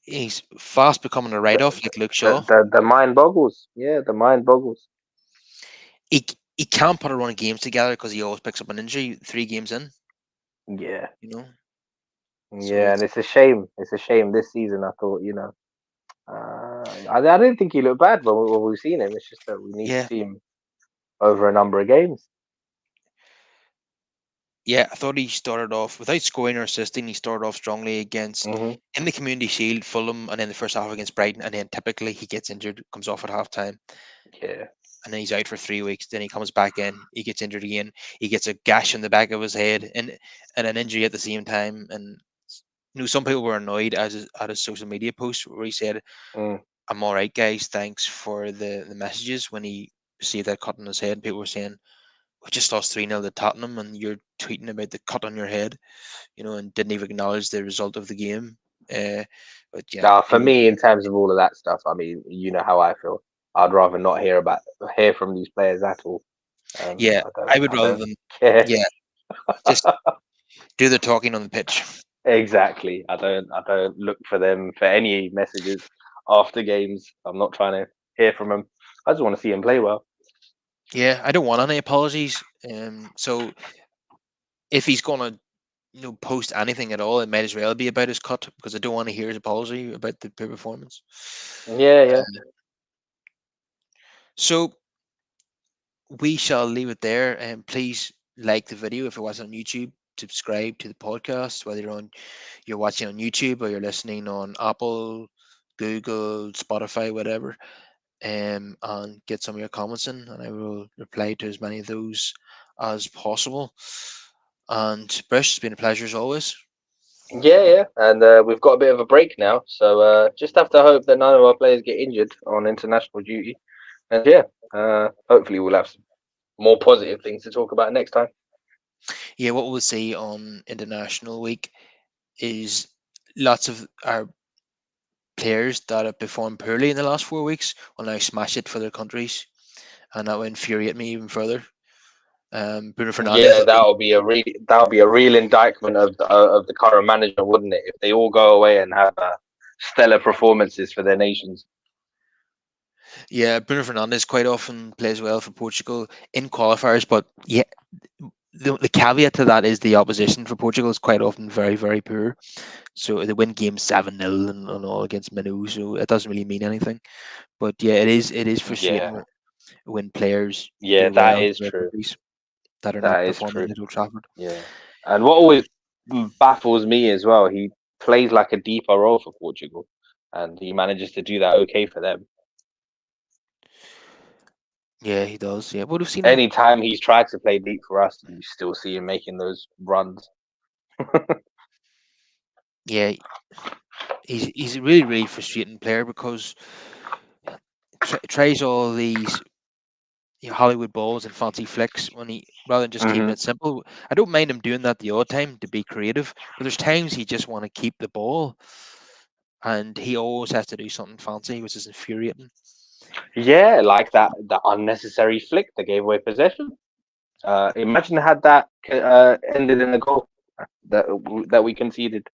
he's fast becoming a The, write-off like Luke the Shaw. the the mind boggles. Yeah, the mind boggles. He can't put a run of games together because he always picks up an injury 3 games in. Yeah, You know, so yeah, and it's a shame. It's a shame this season. I thought, I didn't think he looked bad when we've seen him. It's just that we need to yeah, see him over a number of games. yeah. I thought he started off without scoring or assisting. He started off strongly against Hmm. in the Community Shield, Fulham, and then the first half against Brighton, and then typically he gets injured, comes off at half time, Yeah. and then he's out for 3 weeks. Then he comes back in, he gets injured again. He gets a gash in the back of his head and an injury at the same time. And some people were annoyed at his social media post where he said, Mm. "I'm all right, guys. Thanks for the messages." When he received that cut on his head, people were saying, "We just lost 3-0 to Tottenham, and you're tweeting about the cut on your head," and didn't even acknowledge the result of the game. Uh, but yeah, Now, for people, me, in terms of all of that stuff, I mean, you know how I feel. I'd rather not hear from these players at all. yeah, I would I rather don't than care. yeah, just do the talking on the pitch. Exactly. I don't look for them for any messages after games. I'm not trying to hear from them. I just want to see him play well. Yeah, I don't want any apologies. So if he's gonna post anything at all, it might as well be about his cut because I don't want to hear his apology about the poor performance. Yeah, yeah. So we shall leave it there. And please like the video if you're watching on YouTube. Subscribe to the podcast, whether you're watching on YouTube or you're listening on Apple, Google, Spotify, whatever. And get some of your comments in, and I will reply to as many of those as possible. And Brush, it's been a pleasure as always. Yeah, yeah. And we've got a bit of a break now. So just have to hope that none of our players get injured on international duty. And yeah, hopefully we'll have some more positive things to talk about next time. Yeah, what we'll see on International Week is lots of our players that have performed poorly in the last 4 weeks will now smash it for their countries, and that will infuriate me even further. Bruno Fernandez Yeah, will be, that'll be a real indictment of the current management, wouldn't it? If they all go away and have stellar performances for their nations. yeah, Bruno Fernandez quite often plays well for Portugal in qualifiers, but yeah, the caveat to that is the opposition for Portugal is quite often very, very poor. So they win games 7-0 and all against Manu, so it doesn't really mean anything. But yeah, it is frustrating Yeah, when players yeah, do that well is for their true. countries that are not That is performing true. at Old Trafford. Yeah, and what always baffles me as well, he plays like a deeper role for Portugal, and he manages to do that okay for them. Yeah, he does. Yeah, but we've seen him. Anytime he's tried to play deep for us, you still see him making those runs. Yeah, he's a really, really frustrating player because tries all these Hollywood balls and fancy flicks when he rather than just keeping Hmm. it simple. I don't mind him doing that the odd time to be creative, but there's times he just want to keep the ball, and he always has to do something fancy, which is infuriating. Yeah, like that unnecessary flick that gave away possession. Imagine had that ended in a goal that that we conceded.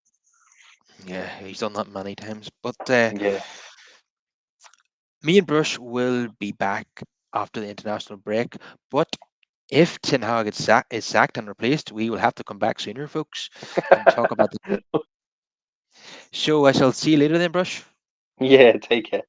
Yeah, he's done that many times. But Yeah. me and Brush will be back after the international break. But if Ten Hag is sacked and replaced, we will have to come back sooner, folks, and talk about the. So I shall see you later then, Brush. Yeah, take care.